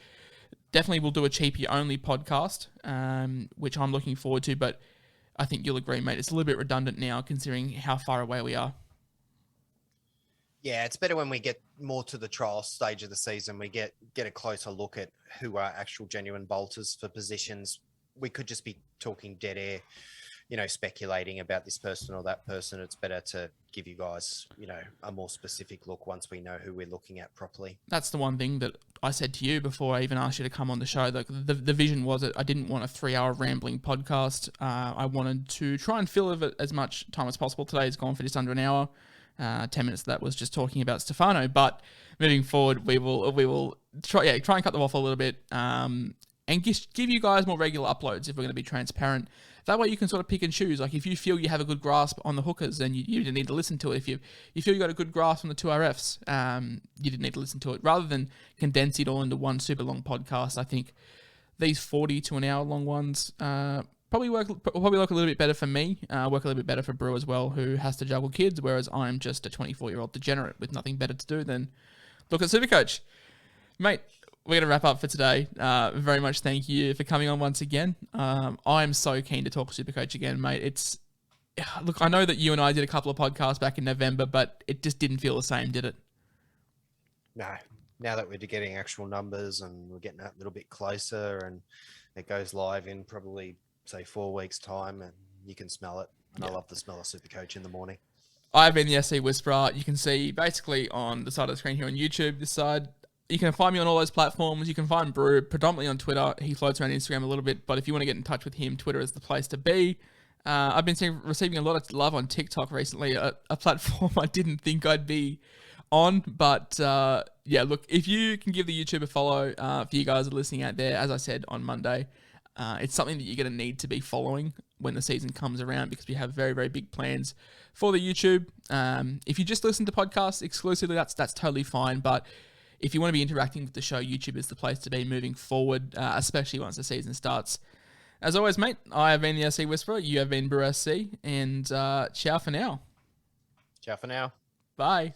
definitely we'll do a cheapie only podcast, which I'm looking forward to, but I think you'll agree, mate. It's a little bit redundant now considering how far away we are. Yeah, it's better when we get more to the trial stage of the season. We get a closer look at who are actual genuine bolters for positions. We could just be talking dead air, speculating about this person or that person. It's better to give you guys, a more specific look once we know who we're looking at properly. That's the one thing that I said to you before I even asked you to come on the show. Like the vision was that I didn't want a 3-hour rambling podcast. I wanted to try and fill it as much time as possible. Today's gone for just under an hour. 10 minutes of that was just talking about Stefano, but moving forward, we will try and cut them off a little bit, and give you guys more regular uploads if we're going to be transparent. That way you can sort of pick and choose. Like if you feel you have a good grasp on the hookers, then you didn't need to listen to it. If you feel you got a good grasp on the 2RFs, you didn't need to listen to it. Rather than condense it all into one super long podcast, I think these 40 to an hour long ones probably work a little bit better for me, work a little bit better for Brew as well, who has to juggle kids, whereas I'm just a 24-year-old degenerate with nothing better to do than look at SuperCoach. Mate, we're going to wrap up for today. Very much thank you for coming on once again. I'm so keen to talk SuperCoach again, mate. Look, I know that you and I did a couple of podcasts back in November, but it just didn't feel the same, did it? No. Now that we're getting actual numbers and we're getting a little bit closer and it goes live in probably, say, 4 weeks' time and you can smell it. And I love the smell of SuperCoach in the morning. I've been the SCWhisperer. You can see basically on the side of the screen here on YouTube, this side. You can find me on all those platforms. You can find Brew predominantly on Twitter. He floats around Instagram a little bit, but if you want to get in touch with him, Twitter is the place to be. I've been receiving a lot of love on TikTok recently, a platform I didn't think I'd be on, but look, if you can give the YouTube a follow, for you guys that are listening out there, as I said on Monday, it's something that you're going to need to be following when the season comes around because we have very, very big plans for the YouTube. If you just listen to podcasts exclusively, that's totally fine, but if you want to be interacting with the show, YouTube is the place to be moving forward, especially once the season starts. As always, mate, I have been the SC Whisperer. You have been Brew SC. And ciao for now. Ciao for now. Bye.